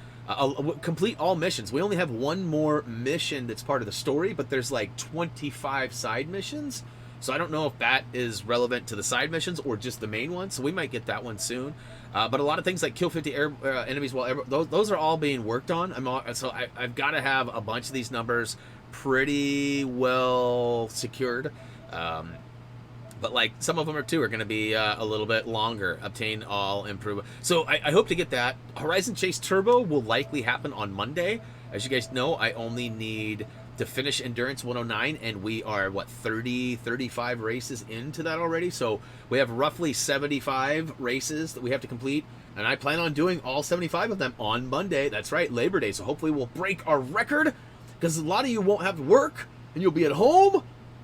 Complete all missions. We only have one more mission that's part of the story, but there's like 25 side missions. So I don't know if that is relevant to the side missions or just the main one. So we might get that one soon. But a lot of things like kill 50 enemies while those are all being worked on. I've got to have a bunch of these numbers pretty well secured. But like some of them are going to be a little bit longer. Obtain all improvement. So I hope to get that. Horizon Chase Turbo will likely happen on Monday. As you guys know, I only need to finish Endurance 109, and we are, what, 35 races into that already? So we have roughly 75 races that we have to complete, and I plan on doing all 75 of them on Monday. That's right, Labor Day. So hopefully we'll break our record, because a lot of you won't have to work, and you'll be at home.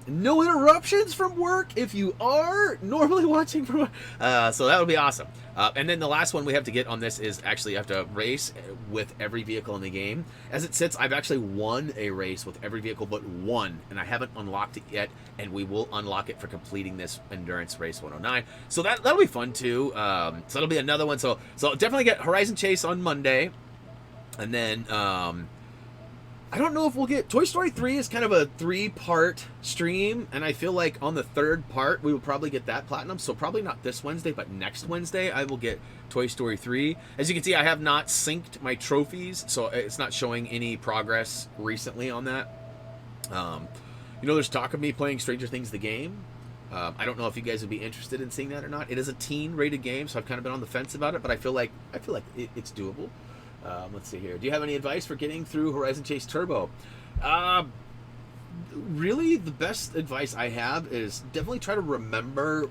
No interruptions from work if you are normally watching from work. So that would be awesome. And then the last one we have to get on this is actually you have to race with every vehicle in the game. As it sits, I've actually won a race with every vehicle but one, and I haven't unlocked it yet, and we will unlock it for completing this Endurance Race 109. So that'll be fun too. So that'll be another one. So definitely get Horizon Chase on Monday. And then... I don't know if we'll get... Toy Story 3 is kind of a 3-part stream, and I feel like on the 3rd part, we will probably get that platinum, so probably not this Wednesday, but next Wednesday, I will get Toy Story 3. As you can see, I have not synced my trophies, so it's not showing any progress recently on that. You know, there's talk of me playing Stranger Things the game. I don't know if you guys would be interested in seeing that or not. It is a teen-rated game, so I've kind of been on the fence about it, but I feel like it's doable. Let's see here. Do you have any advice for getting through Horizon Chase Turbo? Really, the best advice I have is definitely try to remember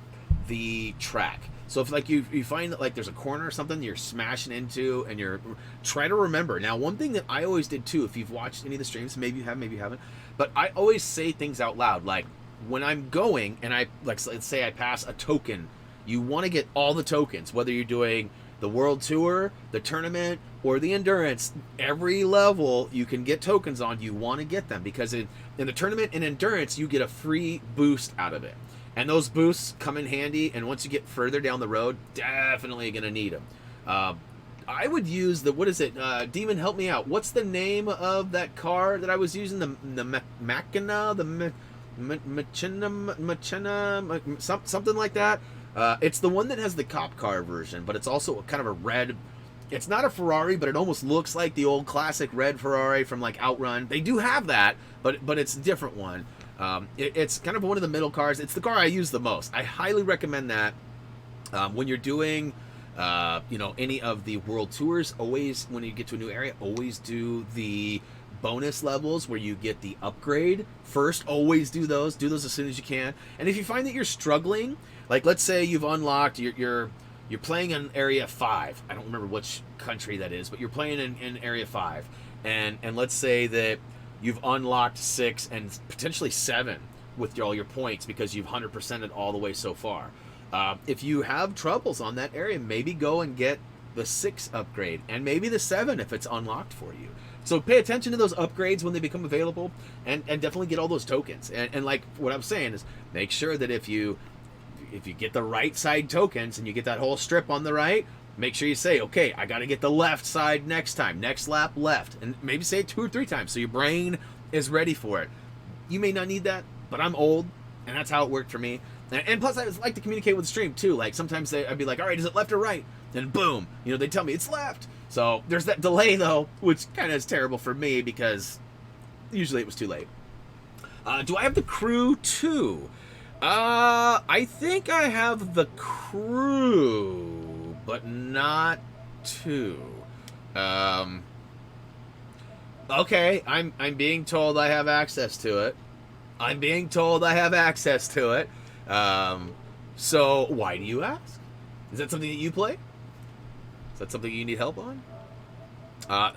the track. So if like you find that like there's a corner or something you're smashing into, and try to remember. Now, one thing that I always did too, if you've watched any of the streams, maybe you have, maybe you haven't, but I always say things out loud. Like when I'm going and let's say I pass a token, you want to get all the tokens, whether you're doing the World Tour, the tournament, or the Endurance. Every level you can get tokens on, you want to get them, because in the tournament and Endurance, you get a free boost out of it. And those boosts come in handy, and once you get further down the road, definitely going to need them. I would use the, what is it? Demon, help me out. What's the name of that car that I was using? The Machina, the Machina, something like that. It's the one that has the cop car version, but it's also kind of a red. It's not a Ferrari, but it almost looks like the old classic red Ferrari from like Outrun. They do have that, but it's a different one. It's kind of one of the middle cars. It's the car I use the most. I highly recommend that when you're doing. Any of the world tours, always, when you get to a new area, always do the bonus levels where you get the upgrade first. Always do those as soon as you can. And if you find that you're struggling, like let's say you've unlocked, you're playing in area 5. I don't remember which country that is, but you're playing in area 5. And let's say that you've unlocked 6 and potentially 7 with all your points because you've 100%ed all the way so far. If you have troubles on that area, maybe go and get the 6 upgrade and maybe the 7 if it's unlocked for you. So pay attention to those upgrades when they become available, and definitely get all those tokens. And like what I'm saying is, make sure that if you get the right side tokens and you get that whole strip on the right, make sure you say, okay, I got to get the left side next time, next lap left, and maybe say it 2 or 3 times so your brain is ready for it. You may not need that, but I'm old, and that's how it worked for me. And plus, I like to communicate with the stream, too. Like, sometimes I'd be like, all right, is it left or right? And boom, they tell me it's left. So there's that delay, though, which kind of is terrible for me because usually it was too late. Do I have the crew, too? I think I have the crew, but not 2. Okay, I'm being told I have access to it. So why do you ask? Is that something that you play? Is that something you need help on?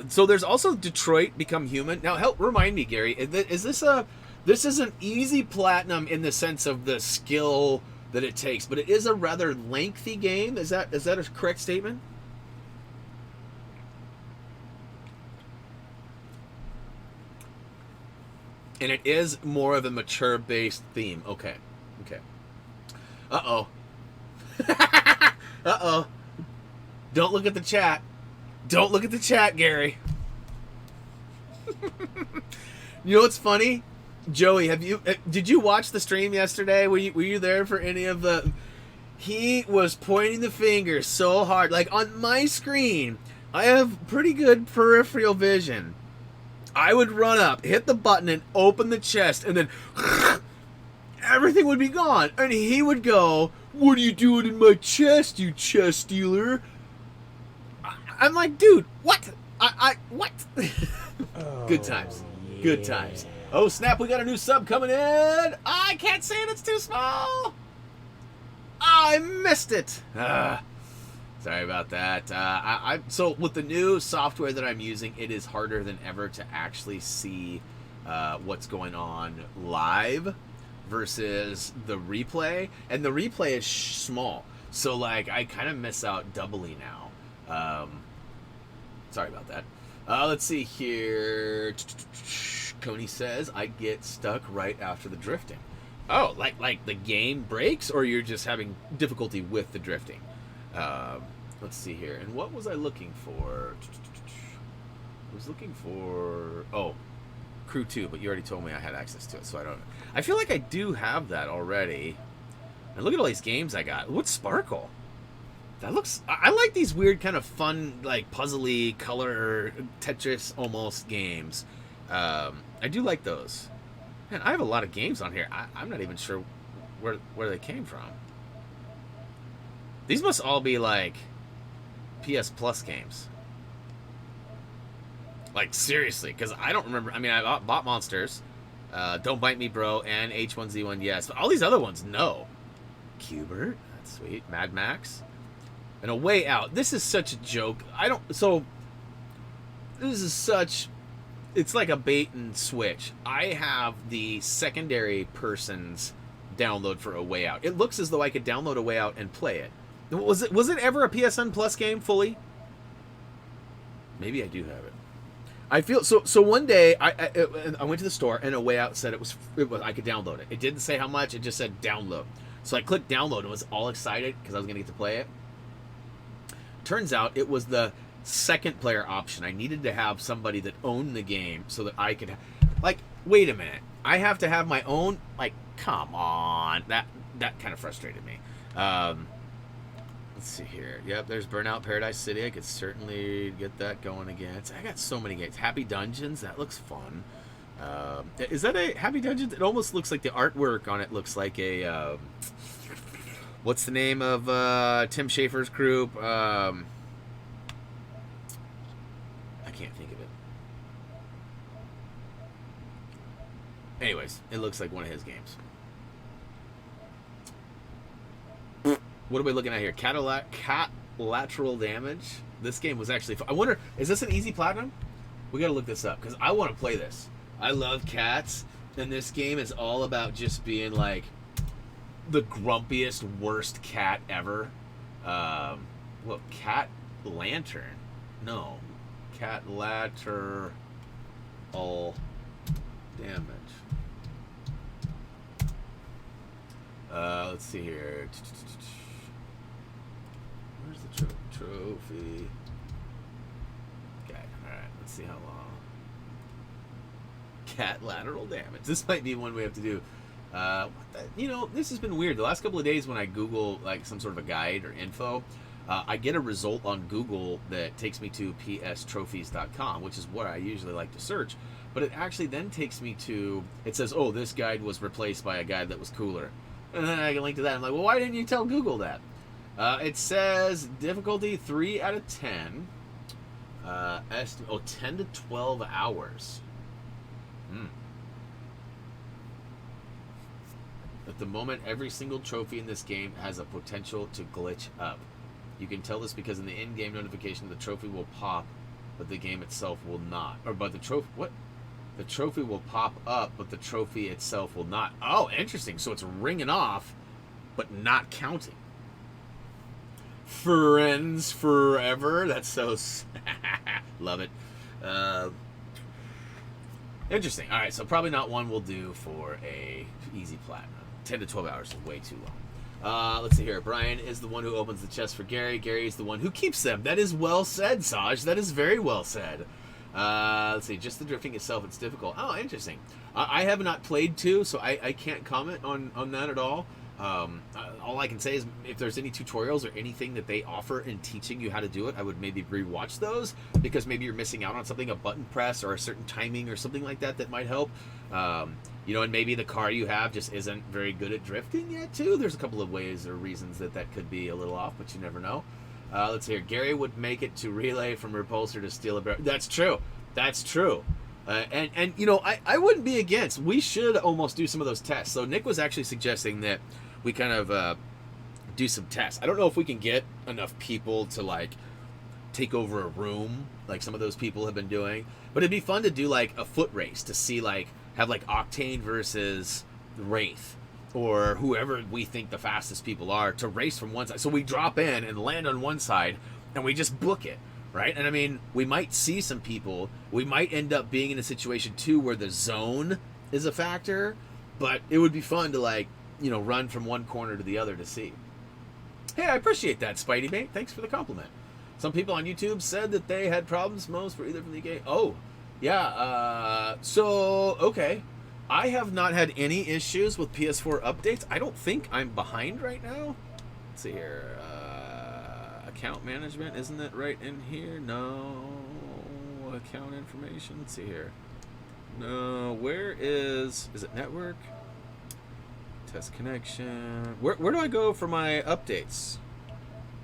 So there's also Detroit Become Human. Now remind me, Gary, is this an easy platinum in the sense of the skill that it takes, but it is a rather lengthy game. Is that a correct statement? And it is more of a mature-based theme. Okay. Uh-oh. Uh-oh. Don't look at the chat. Don't look at the chat, Gary. You know what's funny? Joey, did you watch the stream yesterday? Were you there for any of the... He was pointing the finger so hard. Like, on my screen, I have pretty good peripheral vision. I would run up, hit the button, and open the chest, and then everything would be gone. And he would go, "What are you doing in my chest, you chest stealer?" I'm like, dude, what? What? Good times. Yeah. Good times. Oh, snap, we got a new sub coming in. I can't say it, it's too small. I missed it. Sorry about that. So with the new software that I'm using, it is harder than ever to actually see what's going on live versus the replay. And the replay is small. So, like, I kind of miss out doubly now. Sorry about that. Let's see here. Coney says, I get stuck right after the drifting. Oh, like the game breaks, or you're just having difficulty with the drifting? Let's see here. And what was I looking for? I was looking for... Oh, Crew 2, but you already told me I had access to it, so I don't... I feel like I do have that already. And look at all these games I got. What's Sparkle? That looks... I like these weird kind of fun, like, puzzly, color, Tetris almost games. I do like those. Man, I have a lot of games on here. I'm not even sure where they came from. These must all be, like, PS Plus games. Like, seriously, because I don't remember. I mean, I bought Monsters, Don't Bite Me Bro, and H1Z1, yes. But all these other ones, no. Cubert, that's sweet. Mad Max. And A Way Out. This is such a joke. This is such... It's like a bait and switch. I have the secondary person's download for A Way Out. It looks as though I could download A Way Out and play it. Was it ever a PSN Plus game fully? Maybe I do have it. I feel so. One day I went to the store and A Way Out said it was I could download it. It didn't say how much. It just said download. So I clicked download and was all excited because I was going to get to play it. Turns out it was the second player option. I needed to have somebody that owned the game so that I could, like, wait a minute, I have to have my own, like, come on, that kind of frustrated me. Let's see here. Yep, there's Burnout Paradise City. I could certainly get that going again. I got so many games. Happy Dungeons, that looks fun. Is that a Happy Dungeons? It almost looks like the artwork on it looks like a what's the name of Tim Schafer's group? I can't think of it. Anyways, it looks like one of his games. What are we looking at here? Cat lateral damage. This game was actually fun. I wonder, is this an easy platinum? We gotta look this up because I want to play this. I love cats, and this game is all about just being like the grumpiest, worst cat ever. Look, cat lantern. No, cat lateral damage. Let's see here. Where's the trophy? Okay, alright, let's see how long. Cat lateral damage. This might be one we have to do. You know, this has been weird. The last couple of days when I Google like some sort of a guide or info, I get a result on Google that takes me to pstrophies.com, which is what I usually like to search. But it actually then takes me to, it says, oh, this guide was replaced by a guide that was cooler. And then I can link to that. I'm like, well, why didn't you tell Google that? It says difficulty 3 out of 10. 10 to 12 hours. At the moment, every single trophy in this game has a potential to glitch up. You can tell this because in the in-game notification, the trophy will pop, but the game itself will not. Or, but the trophy, what? The trophy will pop up, but the trophy itself will not. Oh, interesting. So it's ringing off, but not counting. Friends forever. That's so... Love it. Interesting. All right, so probably not one we'll do for a easy platinum. 10 to 12 hours is way too long. Let's see here. Brian is the one who opens the chest for Gary. Gary is the one who keeps them. That is well said, Saj. That is very well said. Let's see. Just the drifting itself, it's difficult. Oh, interesting. I have not played 2, so I can't comment on that at all. All I can say is if there's any tutorials or anything that they offer in teaching you how to do it, I would maybe rewatch those because maybe you're missing out on something, a button press or a certain timing or something like that might help. You know, and maybe the car you have just isn't very good at drifting yet too. There's a couple of ways or reasons that could be a little off, but you never know. Let's hear. Gary would make it to relay from repulsor to steal a barrel. That's true. That's true. And you know, I wouldn't be against. We should almost do some of those tests. So Nick was actually suggesting that we kind of do some tests. I don't know if we can get enough people to like take over a room like some of those people have been doing, but it'd be fun to do like a foot race to see like have like Octane versus Wraith or whoever we think the fastest people are to race from one side. So we drop in and land on one side and we just book it, right? And I mean, we might see some people. We might end up being in a situation too where the zone is a factor, but it would be fun to like, you know, run from one corner to the other to see. Hey, I appreciate that, Spidey mate. Thanks for the compliment. Some people on YouTube said that they had problems most for either from the game. Oh, yeah. So, okay. I have not had any issues with PS4 updates. I don't think I'm behind right now. Let's see here. Account management, isn't it right in here? No. Account information. Let's see here. No. Where is it network? Test connection. Where do I go for my updates?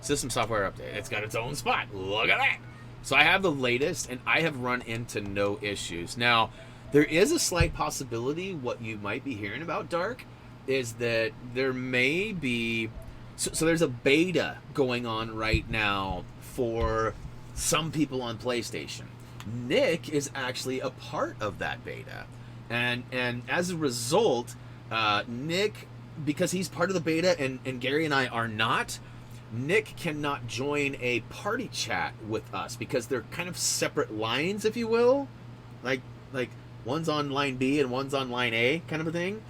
System software update. It's got its own spot. Look at that. So I have the latest, and I have run into no issues. Now, there is a slight possibility what you might be hearing about, Dark, is that there may be... So there's a beta going on right now for some people on PlayStation. Nick is actually a part of that beta. And as a result... Nick, because he's part of the beta and Gary and I are not, Nick cannot join a party chat with us because they're kind of separate lines, if you will. Like one's on line B and one's on line A kind of a thing.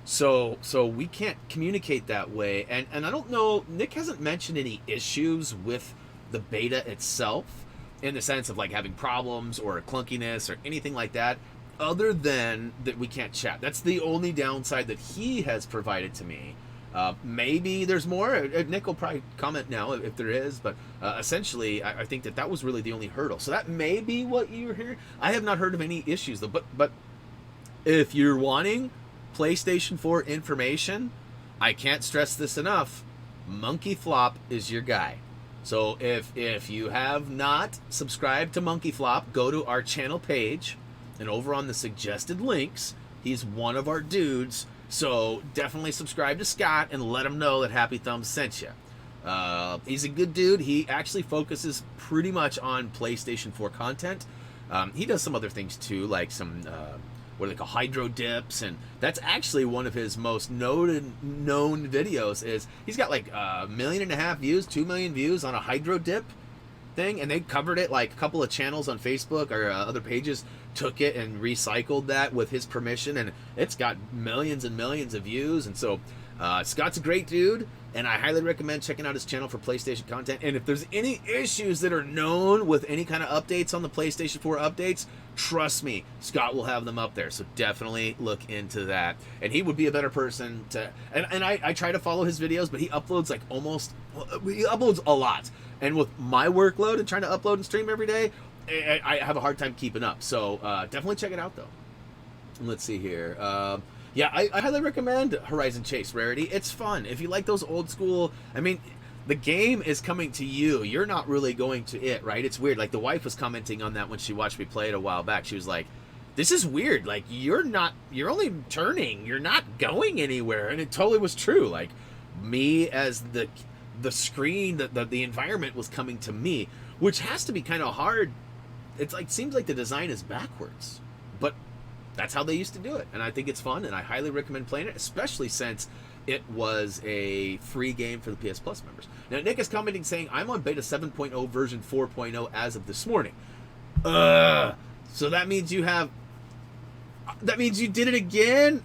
So we can't communicate that way. And I don't know, Nick hasn't mentioned any issues with the beta itself in the sense of like having problems or clunkiness or anything like that, other than that we can't chat. That's the only downside that he has provided to me. Maybe there's more. Nick will probably comment now if there is, but essentially I think that was really the only hurdle. So that may be what you're hearing. I have not heard of any issues though, but if you're wanting PlayStation 4 information, I can't stress this enough, Monkey Flop is your guy. So if you have not subscribed to Monkey Flop, go to our channel page, and over on the suggested links, he's one of our dudes. So definitely subscribe to Scott and let him know that Happy Thumbs sent you. He's a good dude. He actually focuses pretty much on PlayStation 4 content. He does some other things too, like some what do they call hydro dips, and that's actually one of his most known videos. Is he's got like 1.5 million views, 2 million views on a hydro dip thing, and they covered it. Like a couple of channels on Facebook or other pages took it and recycled that with his permission, and it's got millions and millions of views. And so Scott's a great dude, and I highly recommend checking out his channel for PlayStation content. And if there's any issues that are known with any kind of updates on the PlayStation 4 updates, trust me, Scott will have them up there. So definitely look into that. And he would be a better person to, and I try to follow his videos, but he uploads like he uploads a lot. And with my workload and trying to upload and stream every day, I have a hard time keeping up. So definitely check it out though. Let's see here. Yeah, I highly recommend Horizon Chase Rarity. It's fun. If you like those old school, I mean, the game is coming to you. You're not really going to it, right? It's weird. Like the wife was commenting on that when she watched me play it a while back. She was like, this is weird. Like you're only turning. You're not going anywhere. And it totally was true. Like me as the screen, the environment was coming to me, which has to be kind of hard. It's like, seems like the design is backwards, but that's how they used to do it, and I think it's fun, and I highly recommend playing it, especially since it was a free game for the PS Plus members. Now, Nick is commenting saying, I'm on beta 7.0 version 4.0 as of this morning. So that means you did it again?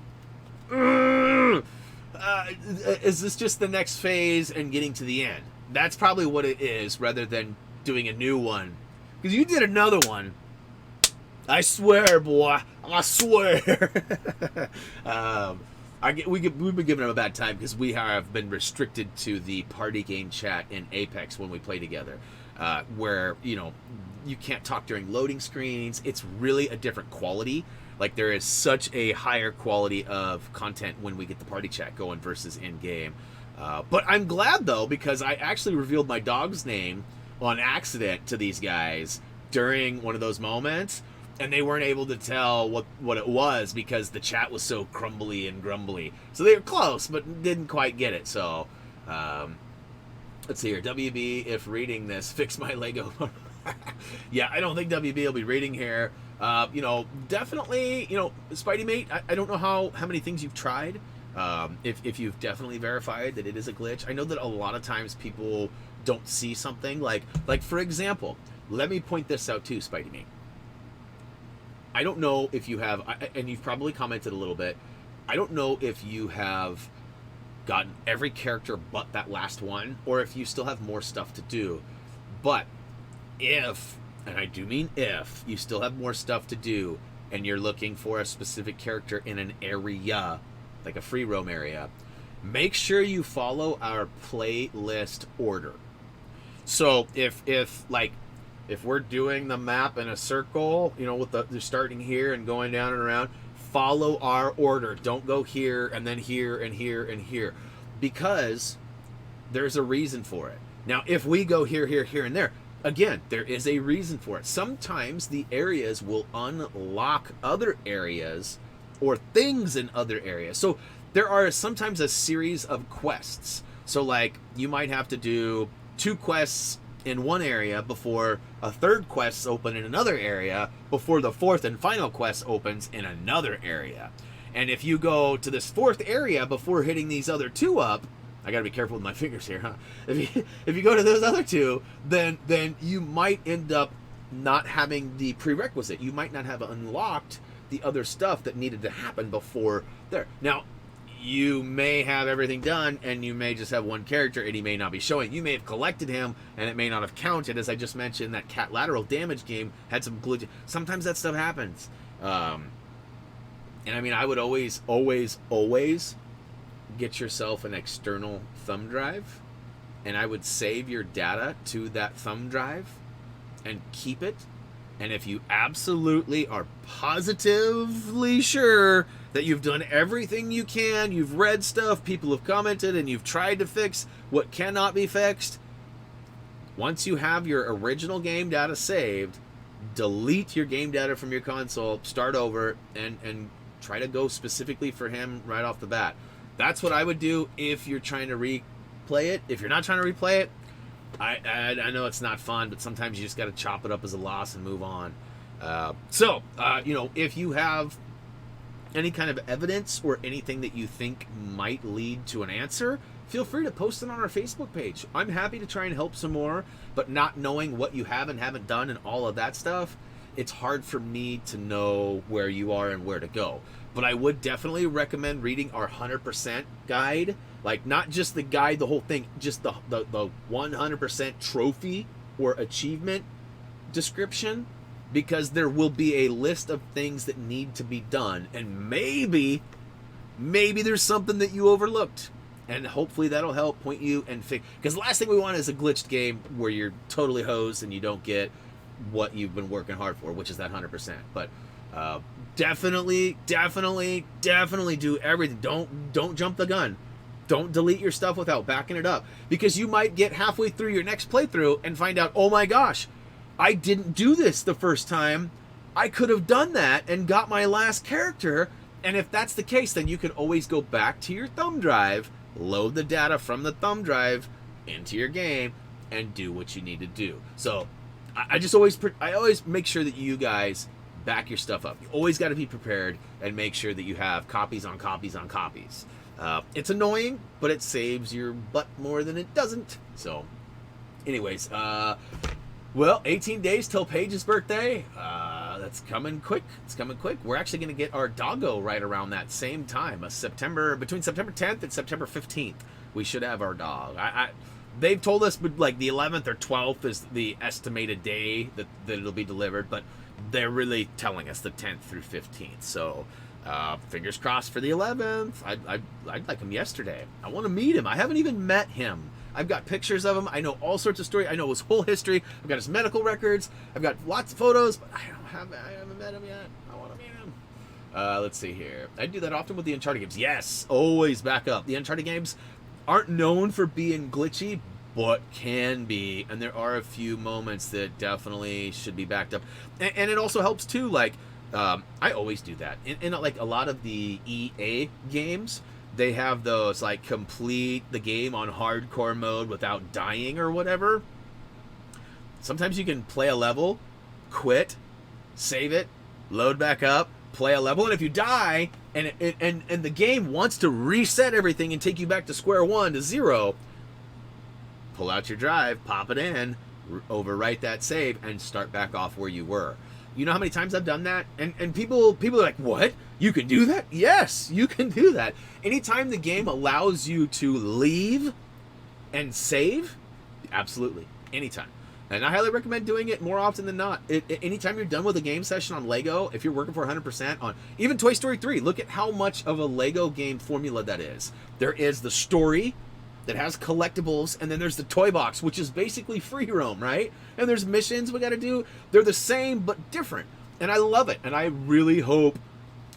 Is this just the next phase and getting to the end? That's probably what it is, rather than doing a new one. Because you did another one. I swear, boy. I swear. We've been giving him a bad time because we have been restricted to the party game chat in Apex when we play together, where, you can't talk during loading screens. It's really a different quality. Like, there is such a higher quality of content when we get the party chat going versus in-game. But I'm glad, though, because I actually revealed my dog's name on accident to these guys during one of those moments, and they weren't able to tell what it was because the chat was so crumbly and grumbly. So they were close, but didn't quite get it. So, let's see here. WB, if reading this, fix my Lego. Yeah, I don't think WB will be reading here. Definitely, Spidey Mate, I don't know how many things you've tried. If you've definitely verified that it is a glitch. I know that a lot of times people don't see something like for example, let me point this out too, Spidey Mate. I don't know if you have, and you've probably commented a little bit, I don't know if you have gotten every character but that last one, or if you still have more stuff to do. But if, and I do mean if, you still have more stuff to do, and you're looking for a specific character in an area, like a free roam area, make sure you follow our playlist order. So if we're doing the map in a circle, with they're starting here and going down and around, follow our order. Don't go here and then here and here and here, because there's a reason for it. Now, if we go here, here, here, and there, again, there is a reason for it. Sometimes the areas will unlock other areas or things in other areas. So there are sometimes a series of quests. So like you might have to do 2 quests in one area before a third quest open in another area, before the 4th and final quest opens in another area. And if you go to this 4th area before hitting these other 2 up, I gotta be careful with my fingers here, huh? If you go to those other 2, then you might end up not having the prerequisite. You might not have unlocked the other stuff that needed to happen before there. Now, you may have everything done and you may just have one character and he may not be showing. You may have collected him and it may not have counted. As I just mentioned, that cat lateral damage game had some glitch. Sometimes that stuff happens. And I mean, I would always get yourself an external thumb drive, and I would save your data to that thumb drive and keep it. And if you absolutely are positively sure that you've done everything you can, you've read stuff, people have commented, and you've tried to fix what cannot be fixed, once you have your original game data saved, delete your game data from your console, start over, and try to go specifically for him right off the bat. That's what I would do if you're trying to replay it. If you're not trying to replay it, I know it's not fun, but sometimes you just got to chop it up as a loss and move on. You know, if you have any kind of evidence or anything that you think might lead to an answer, feel free to post it on our Facebook page. I'm happy to try and help some more, but not knowing what you have and haven't done and all of that stuff, it's hard for me to know where you are and where to go. But I would definitely recommend reading our 100% guide. Like, not just the guide, the whole thing, just the 100% trophy or achievement description, because there will be a list of things that need to be done, and maybe there's something that you overlooked, and hopefully that'll help point you and fix. Because the last thing we want is a glitched game where you're totally hosed and you don't get what you've been working hard for, which is that 100%. But definitely do everything. Don't jump the gun. Don't delete your stuff without backing it up, because you might get halfway through your next playthrough and find out, oh my gosh, I didn't do this the first time. I could have done that and got my last character. And if that's the case, then you can always go back to your thumb drive, load the data from the thumb drive into your game, and do what you need to do. So I always make sure that you guys back your stuff up. You always got to be prepared and make sure that you have copies on copies on copies. It's annoying, but it saves your butt more than it doesn't. So, anyways, well, 18 days till Paige's birthday. That's coming quick. It's coming quick. We're actually going to get our doggo right around that same time, between September 10th and September 15th. We should have our dog. They've told us like the 11th or 12th is the estimated day that it'll be delivered, but they're really telling us the 10th through 15th. So fingers crossed for the 11th. I'd like him yesterday. I want to meet him. I haven't even met him. I've got pictures of him. I know all sorts of stories. I know his whole history. I've got his medical records. I've got lots of photos, but I haven't met him yet. I want to meet him. Let's see here. I do that often with the Uncharted games. Yes, always back up. The Uncharted games aren't known for being glitchy, but can be, and there are a few moments that definitely should be backed up. And it also helps too, like, I always do that. In like a lot of the EA games, they have those, like, complete the game on hardcore mode without dying or whatever. Sometimes you can play a level, quit, save it, load back up, play a level, and if you die, and the game wants to reset everything and take you back to square one, to zero, pull out your drive, pop it in, overwrite that save, and start back off where you were. You know how many times I've done that? And people are like, what? You can do that? Yes, you can do that. Anytime the game allows you to leave and save, absolutely, anytime. And I highly recommend doing it more often than not. Anytime you're done with a game session on Lego, if you're working for 100% on even Toy Story 3, look at how much of a Lego game formula that is. There is the story that has collectibles, and then there's the toy box, which is basically free roam, right? And there's missions we got to do. They're the same but different, and I love it. And I really hope,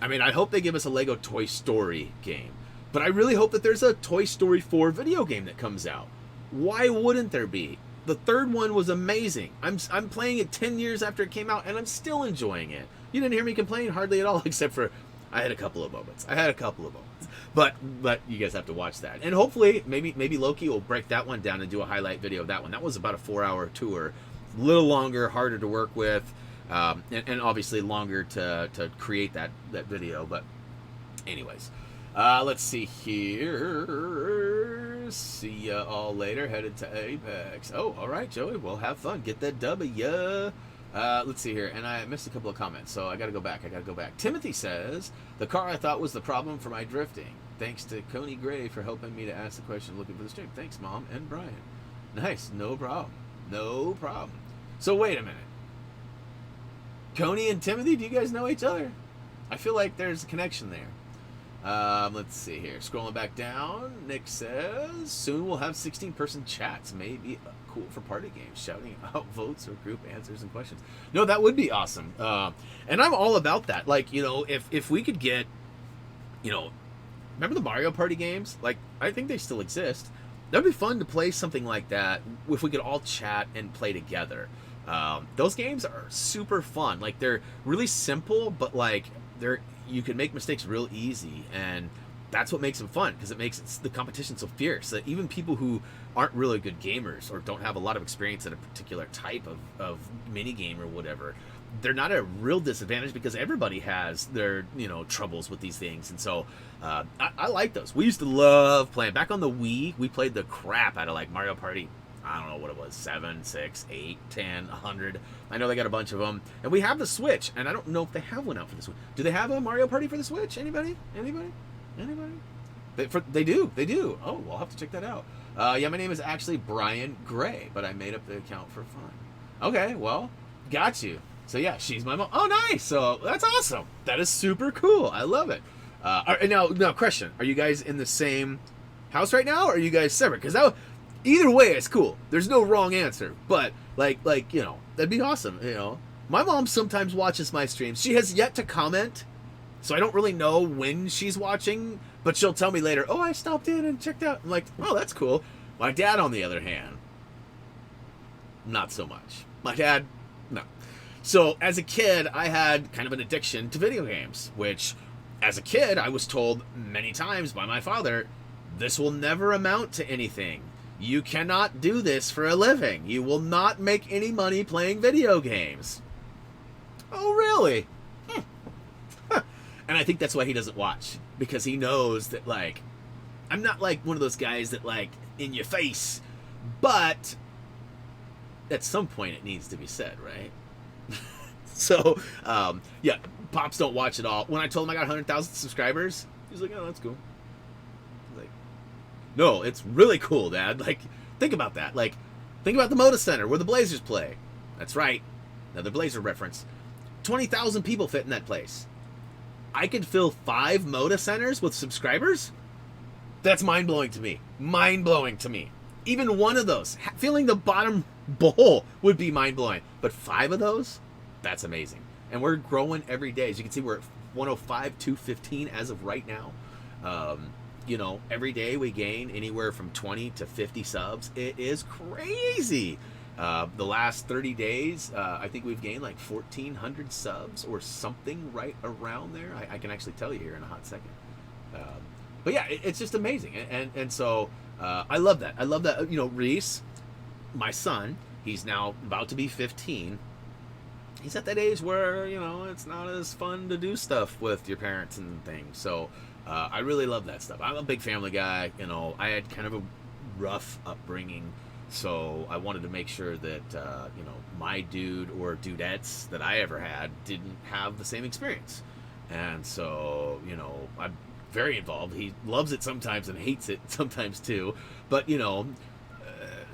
I hope they give us a Lego Toy Story game, but I really hope that there's a Toy Story 4 video game that comes out. Why wouldn't there be? The third one was amazing. I'm playing it 10 years after it came out, and I'm still enjoying it. You didn't hear me complain hardly at all, except for I had a couple of moments. But you guys have to watch that. And hopefully, maybe Loki will break that one down and do a highlight video of that one. That was about a 4-hour tour. A little longer, harder to work with, and obviously longer to create that video. But anyways, let's see here. See ya all later. Headed to Apex. Oh, all right, Joey. Well, have fun. Get that W. Let's see here, and I missed a couple of comments, so I gotta go back. Timothy says, the car I thought was the problem for my drifting. Thanks to Coney Gray for helping me to ask the question looking for the stream. Thanks, Mom and Brian. Nice. No problem. No problem. So wait a minute. Coney and Timothy, do you guys know each other? I feel like there's a connection there. Let's see here. Scrolling back down, Nick says, soon we'll have 16-person chats. Maybe cool for party games, shouting out votes or group answers and questions. No, that would be awesome. And I'm all about that. Like, you know, if we could get, you know, remember the Mario Party games? Like, I think they still exist. That'd be fun to play something like that if we could all chat and play together. Those games are super fun. Like, they're really simple, but like you can make mistakes real easy, and that's what makes them fun, because it makes the competition so fierce that even people who aren't really good gamers or don't have a lot of experience in a particular type of mini game or whatever, they're not at a real disadvantage, because everybody has their, you know, troubles with these things. And so I like those. We used to love playing back on the Wii. We played the crap out of like Mario Party. I don't know what it was, 7, 6, 8, 10, 100. I know they got a bunch of them. And we have the Switch, and I don't know if they have one out for the Switch. Do they have a Mario Party for the Switch? Anybody? They do. Oh, we'll have to check that out. Yeah, my name is actually Brian Gray, but I made up the account for fun. Okay, well, got you. So yeah, she's my mom. Oh, nice. So that's awesome. That is super cool. I love it. Now, question: are you guys in the same house right now, or are you guys separate? Because either way, it's cool. There's no wrong answer. But like you know, that'd be awesome. You know, my mom sometimes watches my streams. She has yet to comment, so I don't really know when she's watching. But she'll tell me later, oh, I stopped in and checked out. I'm like, oh, that's cool. My dad, on the other hand, not so much. My dad, no. So as a kid, I had kind of an addiction to video games, which as a kid, I was told many times by my father, this will never amount to anything. You cannot do this for a living. You will not make any money playing video games. Oh, really? And I think that's why he doesn't watch, because he knows that, like, I'm not like one of those guys that, like, in your face, but at some point it needs to be said, right? So, yeah, Pops don't watch at all. When I told him I got 100,000 subscribers, he's like, oh, that's cool. Like, no, it's really cool, Dad. Like, think about that. Like, think about the Moda Center where the Blazers play. That's right. Another Blazer reference. 20,000 people fit in that place. I could fill 5 Moda Centers with subscribers? That's mind-blowing to me. Mind-blowing to me. Even one of those, filling the bottom bowl would be mind-blowing. But 5 of those? That's amazing. And we're growing every day. As you can see, we're at 105, 215 as of right now. You know, every day we gain anywhere from 20 to 50 subs. It is crazy. The last 30 days, I think we've gained like 1,400 subs or something right around there. I can actually tell you here in a hot second. But yeah, it's just amazing. And so I love that. I love that. You know, Reese, my son, he's now about to be 15. He's at that age where, you know, it's not as fun to do stuff with your parents and things. So I really love that stuff. I'm a big family guy. You know, I had kind of a rough upbringing. So I wanted to make sure that, you know, my dude or dudettes that I ever had didn't have the same experience. And so, you know, I'm very involved. He loves it sometimes and hates it sometimes too. But, you know,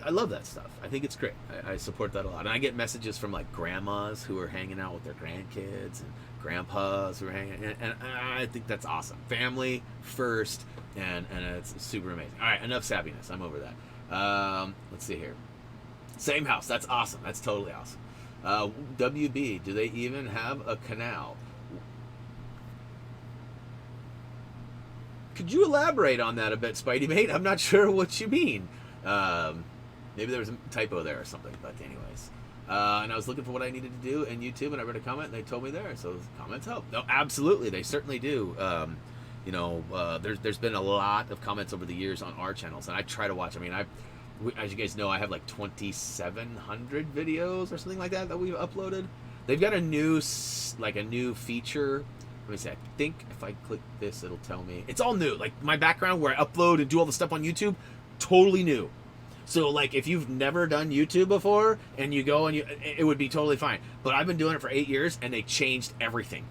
I love that stuff. I think it's great. I support that a lot. And I get messages from, like, grandmas who are hanging out with their grandkids and grandpas who are hanging out. And I think that's awesome. Family first, and it's super amazing. All right, enough sappiness. I'm over that. Let's see here. Same house. That's awesome. That's totally awesome. WB, do they even have a canal? Could you elaborate on that a bit, Spidey mate? I'm not sure what you mean. Maybe there was a typo there or something, but anyways. And I was looking for what I needed to do in YouTube, and I read a comment, and they told me there. So comments help. No, absolutely, they certainly do. You know, there's been a lot of comments over the years on our channels, and I try to watch. I mean, as you guys know, I have like 2,700 videos or something like that we've uploaded. They've got a new feature. Let me see. I think if I click this, it'll tell me. It's all new. Like my background where I upload and do all the stuff on YouTube, totally new. So like if you've never done YouTube before and you go and it would be totally fine. But I've been doing it for 8 years and they changed everything.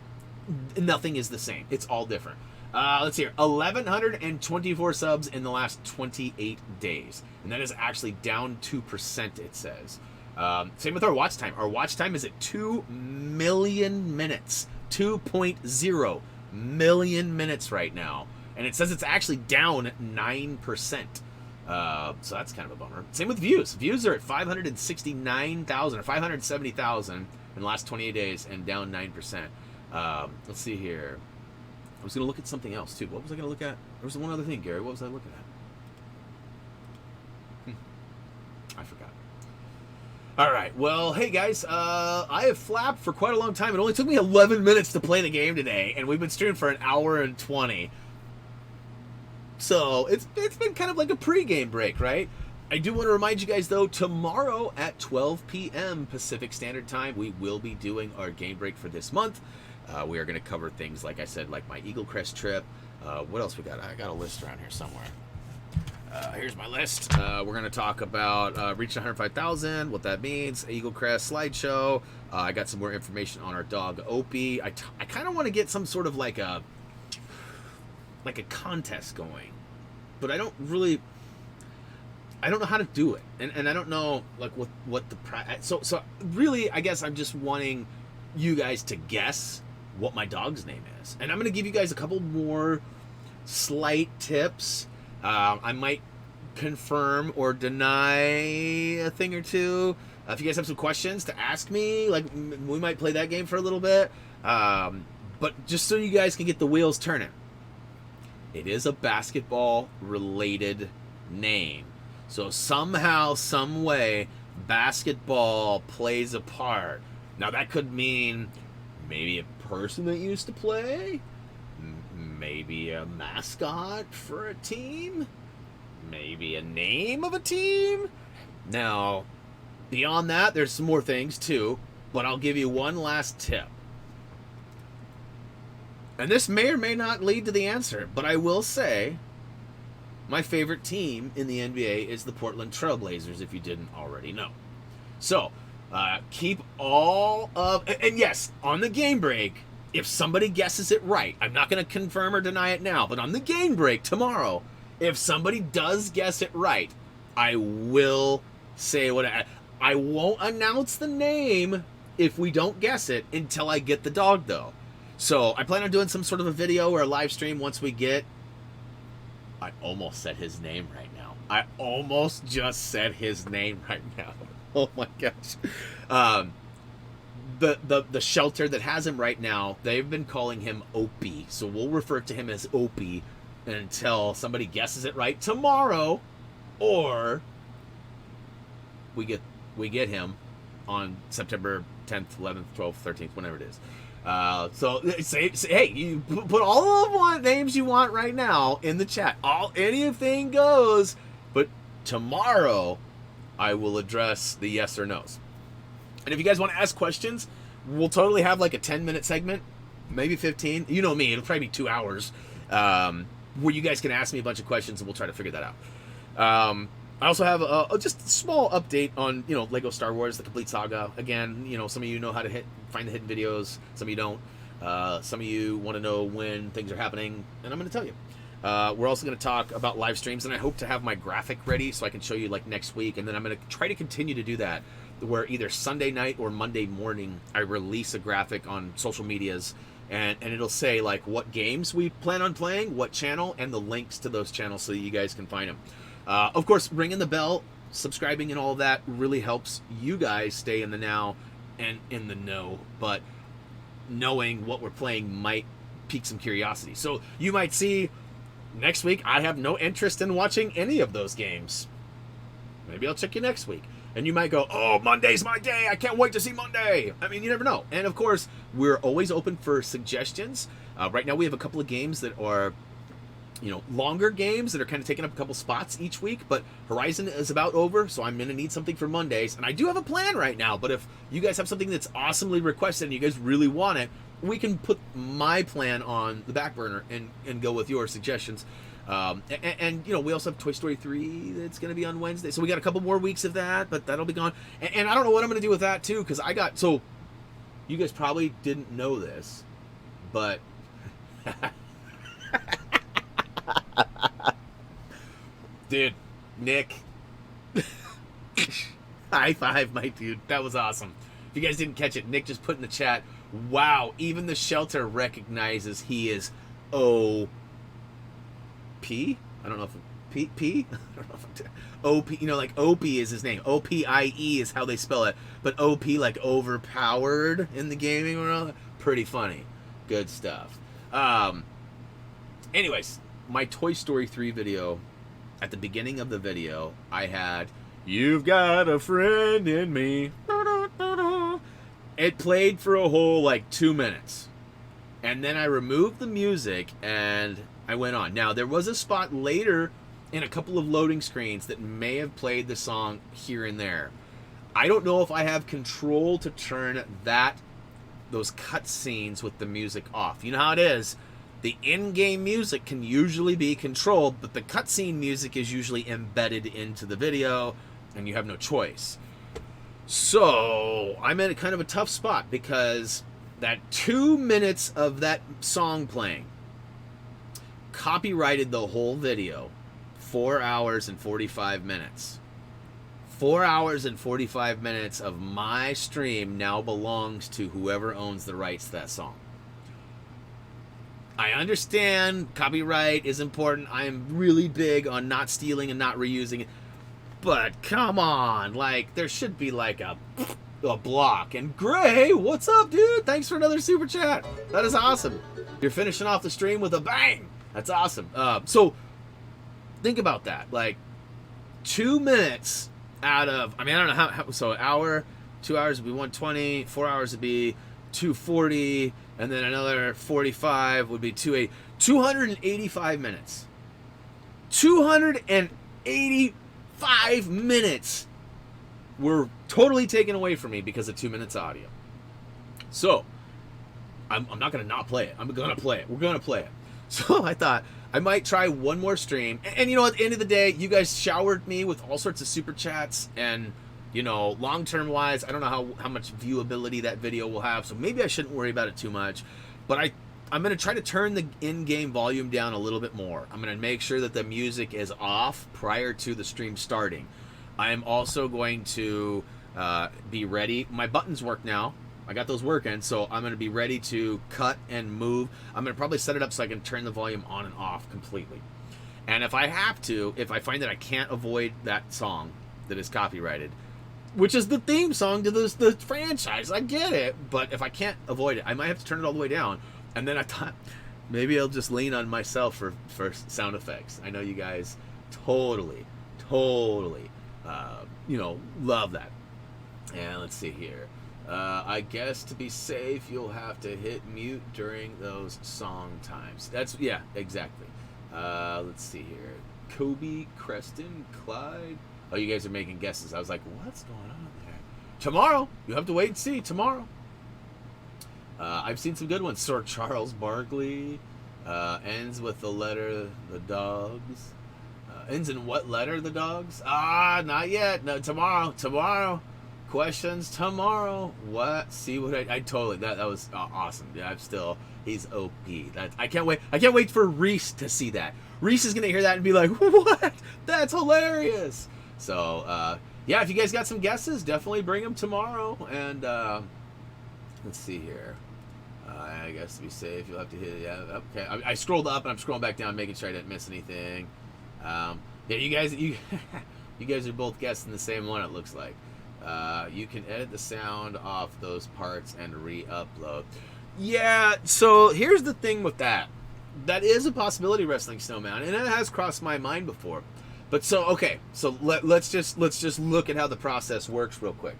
Nothing is the same. It's all different. Let's see here. 1,124 subs in the last 28 days. And that is actually down 2%, it says. Same with our watch time. Our watch time is at 2 million minutes. 2.0 million minutes right now. And it says it's actually down 9%. So that's kind of a bummer. Same with views. Views are at 569,000 or 570,000 in the last 28 days and down 9%. Let's see here. I was going to look at something else, too. What was I going to look at? There was one other thing, Gary. What was I looking at? I forgot. All right. Well, hey, guys. I have flapped for quite a long time. It only took me 11 minutes to play the game today, and we've been streaming for an hour and 20. So it's been kind of like a pre-game break, right? I do want to remind you guys, though, tomorrow at 12 p.m. Pacific Standard Time, we will be doing our game break for this month. We are going to cover things, like I said, like my Eagle Crest trip. What else we got? I got a list around here somewhere. Here's my list. We're going to talk about reaching 105,000, what that means, Eagle Crest slideshow. I got some more information on our dog, Opie. I kind of want to get some sort of like a contest going, but I don't know how to do it, and I don't know like what the so really I guess I'm just wanting you guys to guess what my dog's name is, and I'm gonna give you guys a couple more slight tips. I might confirm or deny a thing or two. If you guys have some questions to ask me, like we might play that game for a little bit, but just so you guys can get the wheels turning. It is a basketball-related name. So somehow, some way, basketball plays a part. Now, that could mean maybe a person that used to play, maybe a mascot for a team, maybe a name of a team. Now, beyond that, there's some more things, too, but I'll give you one last tip. And this may or may not lead to the answer, but I will say my favorite team in the NBA is the Portland Trailblazers, if you didn't already know. So, keep all of... And yes, on the game break, if somebody guesses it right, I'm not going to confirm or deny it now, but on the game break tomorrow, if somebody does guess it right, I will say what... I won't announce the name if we don't guess it until I get the dog, though. So I plan on doing some sort of a video or a live stream once we get... I almost said his name right now. I almost just said his name right now. Oh my gosh. The shelter that has him right now, they've been calling him Opie. So we'll refer to him as Opie until somebody guesses it right tomorrow, or we get him on September 10th, 11th, 12th, 13th, whenever it is. So say, hey, you put all of what names you want right now in the chat. Anything goes. But tomorrow, I will address the yes or no's. And if you guys want to ask questions, we'll totally have like a 10-minute segment, maybe 15. You know me, it'll probably be 2 hours, where you guys can ask me a bunch of questions, and we'll try to figure that out. I also have just a small update on, Lego Star Wars, the complete saga. Again, some of you know how to find the hidden videos. Some of you don't. Some of you want to know when things are happening, and I'm going to tell you. We're also going to talk about live streams, and I hope to have my graphic ready so I can show you like next week, and then I'm going to try to continue to do that, where either Sunday night or Monday morning I release a graphic on social medias, and it'll say like what games we plan on playing, what channel, and the links to those channels so that you guys can find them. Of course, ringing the bell, subscribing, and all of that really helps you guys stay in the now and in the know, but knowing what we're playing might pique some curiosity. So you might see next week I have no interest in watching any of those games. Maybe I'll check you next week. And you might go, oh, Monday's my day. I can't wait to see Monday. I mean, you never know. And, of course, we're always open for suggestions. Right now we have a couple of games that are... longer games that are kind of taking up a couple spots each week, but Horizon is about over, so I'm going to need something for Mondays, and I do have a plan right now, but if you guys have something that's awesomely requested and you guys really want it, we can put my plan on the back burner and go with your suggestions. And we also have Toy Story 3 that's going to be on Wednesday, so we got a couple more weeks of that, but that'll be gone. And I don't know what I'm going to do with that, too, because so you guys probably didn't know this, but... Dude, Nick. High five, my dude. That was awesome. If you guys didn't catch it, Nick just put in the chat, wow, even the shelter recognizes he is OP? I don't know if P? I don't know if OP, you know, like Opie is his name. OPIE is how they spell it. But OP, like overpowered in the gaming world. Pretty funny. Good stuff. Anyways, my Toy Story 3 video, at the beginning of the video, I had, "You've got a friend in me." It played for a whole, like, 2 minutes. And then I removed the music, and I went on. Now, there was a spot later in a couple of loading screens that may have played the song here and there. I don't know if I have control to turn those cutscenes with the music off. You know how it is. The in-game music can usually be controlled, but the cutscene music is usually embedded into the video, and you have no choice. So I'm in a kind of a tough spot because that 2 minutes of that song playing copyrighted the whole video. 4 hours and 45 minutes. 4 hours and 45 minutes of my stream now belongs to whoever owns the rights to that song. I understand copyright is important. I am really big on not stealing and not reusing it. But come on, like, there should be like a block. And Gray, what's up, dude? Thanks for another super chat. That is awesome. You're finishing off the stream with a bang. That's awesome. So think about that. Like, 2 minutes out of, I mean, I don't know how so an hour, 2 hours would be 120, 4 hours would be 240, and then another 45 would be 280. 285 minutes. 285 minutes were totally taken away from me because of 2 minutes audio. So, I'm not going to not play it. I'm going to play it. We're going to play it. So I thought I might try one more stream. And you know, at the end of the day, you guys showered me with all sorts of super chats. And, you know, long-term wise, I don't know how much viewability that video will have. So maybe I shouldn't worry about it too much. But I'm going to try to turn the in-game volume down a little bit more. I'm going to make sure that the music is off prior to the stream starting. I am also going to be ready. My buttons work now. I got those working, so I'm going to be ready to cut and move. I'm going to probably set it up so I can turn the volume on and off completely. And if I have to, if I find that I can't avoid that song that is copyrighted, which is the theme song to the franchise, I get it, but if I can't avoid it, I might have to turn it all the way down. And then I thought, maybe I'll just lean on myself for sound effects. I know you guys totally, you know, love that. And let's see here. I guess to be safe, you'll have to hit mute during those song times. Yeah, exactly. Let's see here. Kobe, Creston, Clyde. Oh, you guys are making guesses. I was like, what's going on there? Tomorrow. You have to wait and see. Tomorrow. I've seen some good ones. Sir Charles Barkley. Ends with the letter, the dogs. Ends in what letter, the dogs? Not yet. No, tomorrow. Tomorrow. Questions tomorrow. What? See what I totally, that was awesome. Yeah, he's OP. I can't wait for Reese to see that. Reese is gonna hear that and be like, what? That's hilarious. So yeah, if you guys got some guesses, definitely bring them tomorrow. And let's see here. I guess to be safe, you'll have to hit. Yeah, okay. I scrolled up and I'm scrolling back down, making sure I didn't miss anything. Yeah, you guys are both guessing the same one. It looks like. You can edit the sound off those parts and re-upload. Yeah, so here's the thing with that. That is a possibility, Wrestling Snowman, and it has crossed my mind before. But so, okay, so let's just look at how the process works real quick.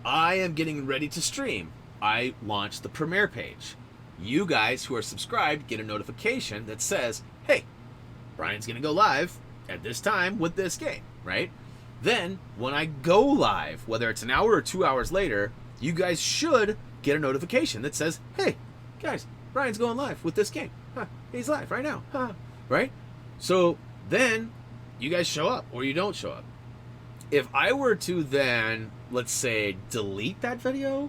I am getting ready to stream. I launched the premiere page. You guys who are subscribed get a notification that says, hey, Brian's going to go live at this time with this game, right? Then, when I go live, whether it's an hour or 2 hours later, you guys should get a notification that says, hey, guys, Brian's going live with this game. Huh, he's live right now. Huh, right? So then, you guys show up or you don't show up. If I were to then, let's say, delete that video,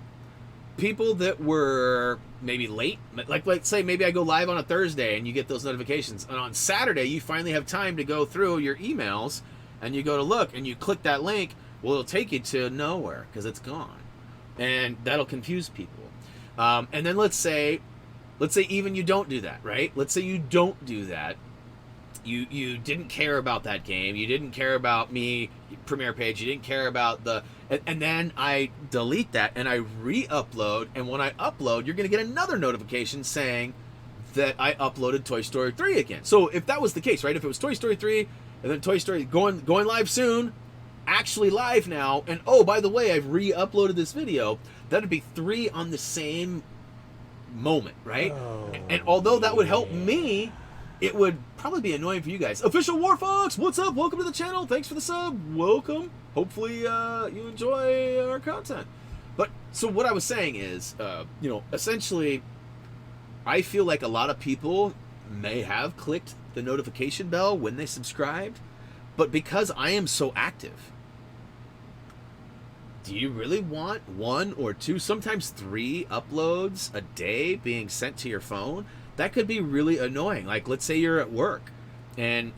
people that were maybe late, like let's say maybe I go live on a Thursday and you get those notifications, and on Saturday you finally have time to go through your emails and you go to look and you click that link. Well, it'll take you to nowhere because it's gone, and that'll confuse people. And then let's say even you don't do that, right? Let's say you don't do that. You didn't care about that game. You didn't care about me, Premiere Page. You didn't care about the... And then I delete that and I re-upload. And when I upload, you're going to get another notification saying that I uploaded Toy Story 3 again. So if that was the case, right? If it was Toy Story 3 and then Toy Story going live soon, actually live now, and oh, by the way, I've re-uploaded this video, that'd be 3 on the same moment, right? Oh, and although that would help me, it would probably be annoying for you guys. Official War Fox, what's up? Welcome to the channel. Thanks for the sub. Welcome. Hopefully you enjoy our content. But so what I was saying is, essentially, I feel like a lot of people may have clicked the notification bell when they subscribed, but because I am so active, do you really want 1 or 2, sometimes 3 uploads a day being sent to your phone? That could be really annoying. Like, let's say you're at work, and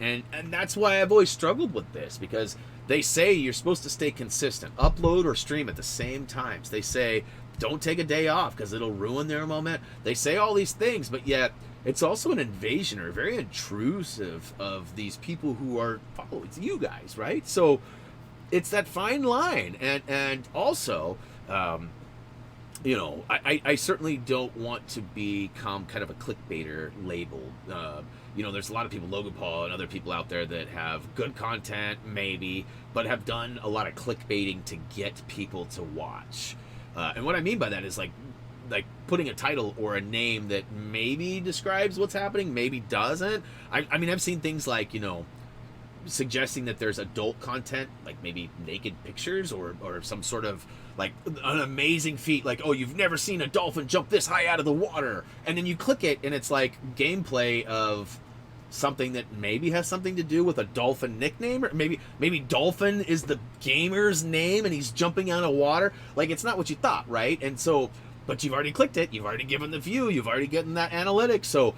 that's why I've always struggled with this, because they say you're supposed to stay consistent, upload or stream at the same times. They say don't take a day off because it'll ruin their moment. They say all these things, but yet it's also an invasion or very intrusive of these people who are following you guys, right? So it's that fine line, and also. I certainly don't want to become kind of a clickbaiter labeled. There's a lot of people, Logan Paul and other people out there that have good content, maybe, but have done a lot of clickbaiting to get people to watch. And what I mean by that is like putting a title or a name that maybe describes what's happening, maybe doesn't. I mean, I've seen things like, suggesting that there's adult content, like maybe naked pictures or some sort of like an amazing feat, like, oh, you've never seen a dolphin jump this high out of the water, and then you click it and it's like gameplay of something that maybe has something to do with a dolphin nickname, or maybe dolphin is the gamer's name and he's jumping out of water. Like, it's not what you thought, right? And so, but you've already clicked it, you've already given the view, you've already gotten that analytics. So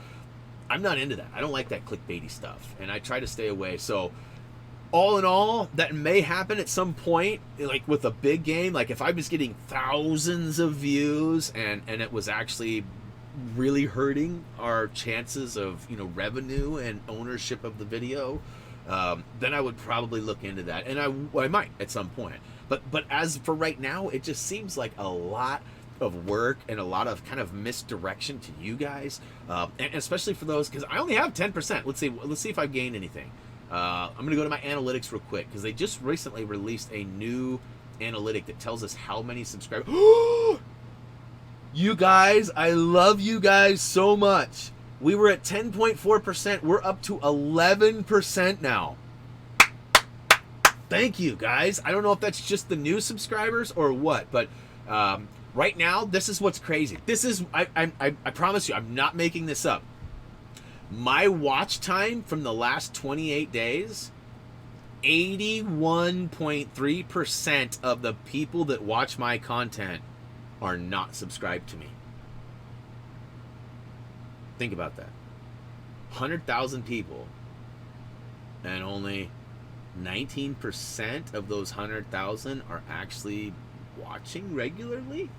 I'm not into that. I don't like that clickbaity stuff, and I try to stay away. So all in all, that may happen at some point, like with a big game. Like if I was getting thousands of views and it was actually really hurting our chances of revenue and ownership of the video, then I would probably look into that, and I might at some point. But as for right now, it just seems like a lot of work and a lot of kind of misdirection to you guys, and especially for those, because I only have 10%. Let's see if I've gained anything. I'm going to go to my analytics real quick, because they just recently released a new analytic that tells us how many subscribers. You guys, I love you guys so much. We were at 10.4%. We're up to 11% now. Thank you, guys. I don't know if that's just the new subscribers or what, but right now, this is what's crazy. This is, I promise you, I'm not making this up. My watch time from the last 28 days, 81.3% of the people that watch my content are not subscribed to me. Think about that. 100,000 people, and only 19% of those 100,000 are actually watching regularly.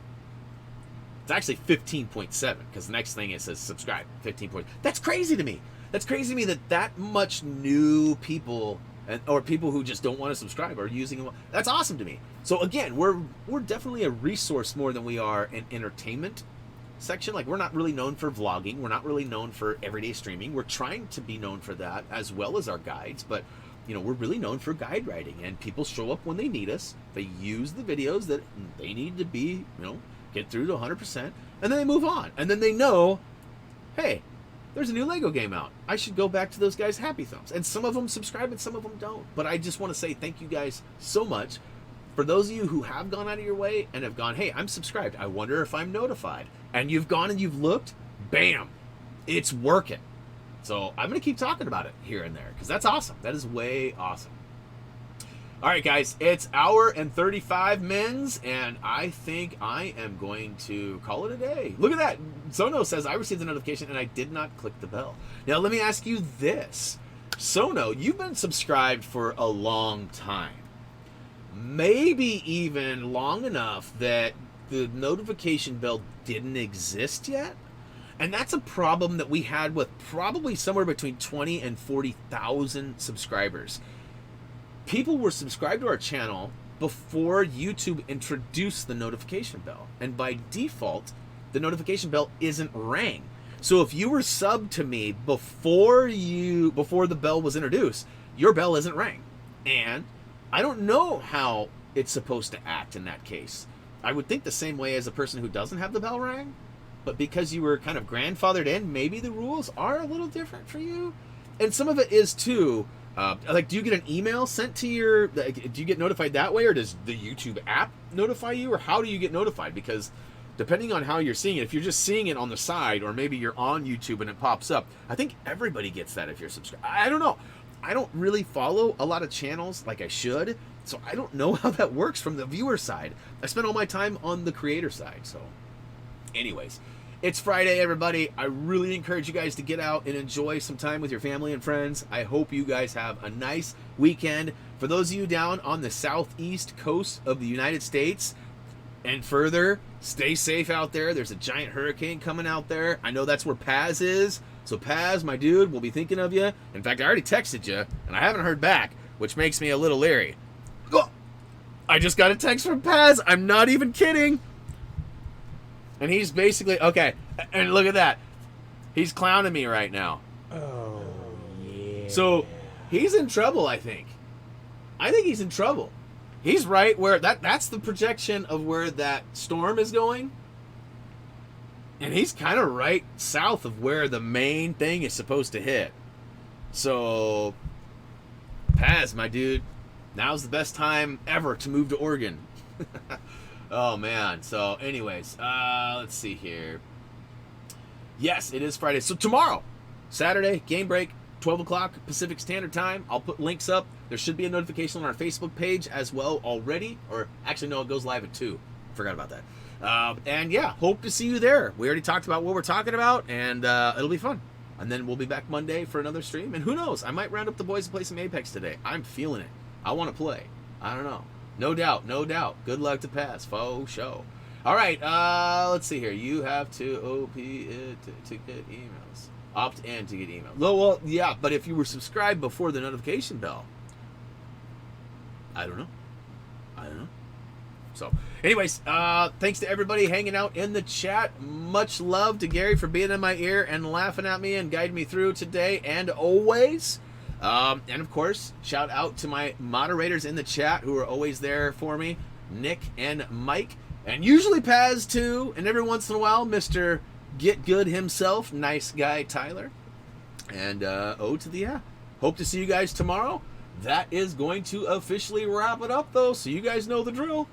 It's actually 15.7, because the next thing it says subscribe. 15 point. That's crazy to me. That's crazy to me that much new people or people who just don't want to subscribe are using them. That's awesome to me. So again, we're definitely a resource more than we are an entertainment section. Like, we're not really known for vlogging. We're not really known for everyday streaming. We're trying to be known for that as well as our guides, but we're really known for guide writing, and people show up when they need us. They use the videos that they need to be, get through to 100%, and then they move on. And then they know, hey, there's a new Lego game out. I should go back to those guys' Happy Thumbs. And some of them subscribe and some of them don't. But I just want to say thank you guys so much. For those of you who have gone out of your way and have gone, hey, I'm subscribed, I wonder if I'm notified, and you've gone and you've looked, bam, it's working. So I'm going to keep talking about it here and there, because that's awesome. That is way awesome. All right, guys, it's hour and 35 mins, and I think I am going to call it a day. Look at that. Sono says, I received the notification, and I did not click the bell. Now, let me ask you this. Sono, you've been subscribed for a long time. Maybe even long enough that the notification bell didn't exist yet? And that's a problem that we had with probably somewhere between 20 and 40,000 subscribers. People were subscribed to our channel before YouTube introduced the notification bell. And by default, the notification bell isn't rang. So if you were subbed to me before the bell was introduced, your bell isn't rang. And I don't know how it's supposed to act in that case. I would think the same way as a person who doesn't have the bell rang, but because you were kind of grandfathered in, maybe the rules are a little different for you. And some of it is too, like, do you get an email sent to your, do you get notified that way, or does the YouTube app notify you, or how do you get notified? Because depending on how you're seeing it, if you're just seeing it on the side, or maybe you're on YouTube and it pops up, I think everybody gets that if you're subscribed. I don't know. I don't really follow a lot of channels like I should, so I don't know how that works from the viewer side. I spend all my time on the creator side, so anyways. It's Friday, everybody. I really encourage you guys to get out and enjoy some time with your family and friends. I hope you guys have a nice weekend. For those of you down on the southeast coast of the United States and further, stay safe out there. There's a giant hurricane coming out there. I know that's where Paz is. So Paz, my dude, we'll be thinking of you. In fact, I already texted you, and I haven't heard back, which makes me a little leery. I just got a text from Paz. I'm not even kidding. And he's basically, okay, and look at that. He's clowning me right now. Oh, yeah. So, he's in trouble, I think. I think he's in trouble. He's right where, that's the projection of where that storm is going. And he's kind of right south of where the main thing is supposed to hit. So, Paz, my dude, now's the best time ever to move to Oregon. Oh, man. So, anyways, let's see here. Yes, it is Friday. So, tomorrow, Saturday, game break, 12 o'clock Pacific Standard Time. I'll put links up. There should be a notification on our Facebook page as well already. Or, actually, no, it goes live at 2. Forgot about that. And, yeah, hope to see you there. We already talked about what we're talking about, and it'll be fun. And then we'll be back Monday for another stream. And who knows? I might round up the boys and play some Apex today. I'm feeling it. I want to play. I don't know. No doubt, no doubt. Good luck to Pass. Faux show. All right, let's see here. You have to OP it to get emails. Opt in to get emails. Well, yeah, but if you were subscribed before the notification bell, I don't know. So, anyways, thanks to everybody hanging out in the chat. Much love to Gary for being in my ear and laughing at me and guiding me through today and always. And of course, shout out to my moderators in the chat who are always there for me, Nick and Mike, and usually Paz too, and every once in a while, Mr. Get Good himself, nice guy Tyler. And O to the yeah. Hope to see you guys tomorrow. That is going to officially wrap it up though, so you guys know the drill.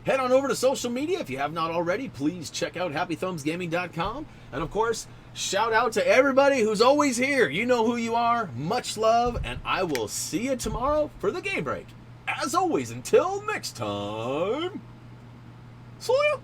Head on over to social media if you have not already. Please check out HappyThumbsGaming.com. And of course, shout out to everybody who's always here. You know who you are. Much love, and I will see you tomorrow for the game break. As always, until next time, see ya.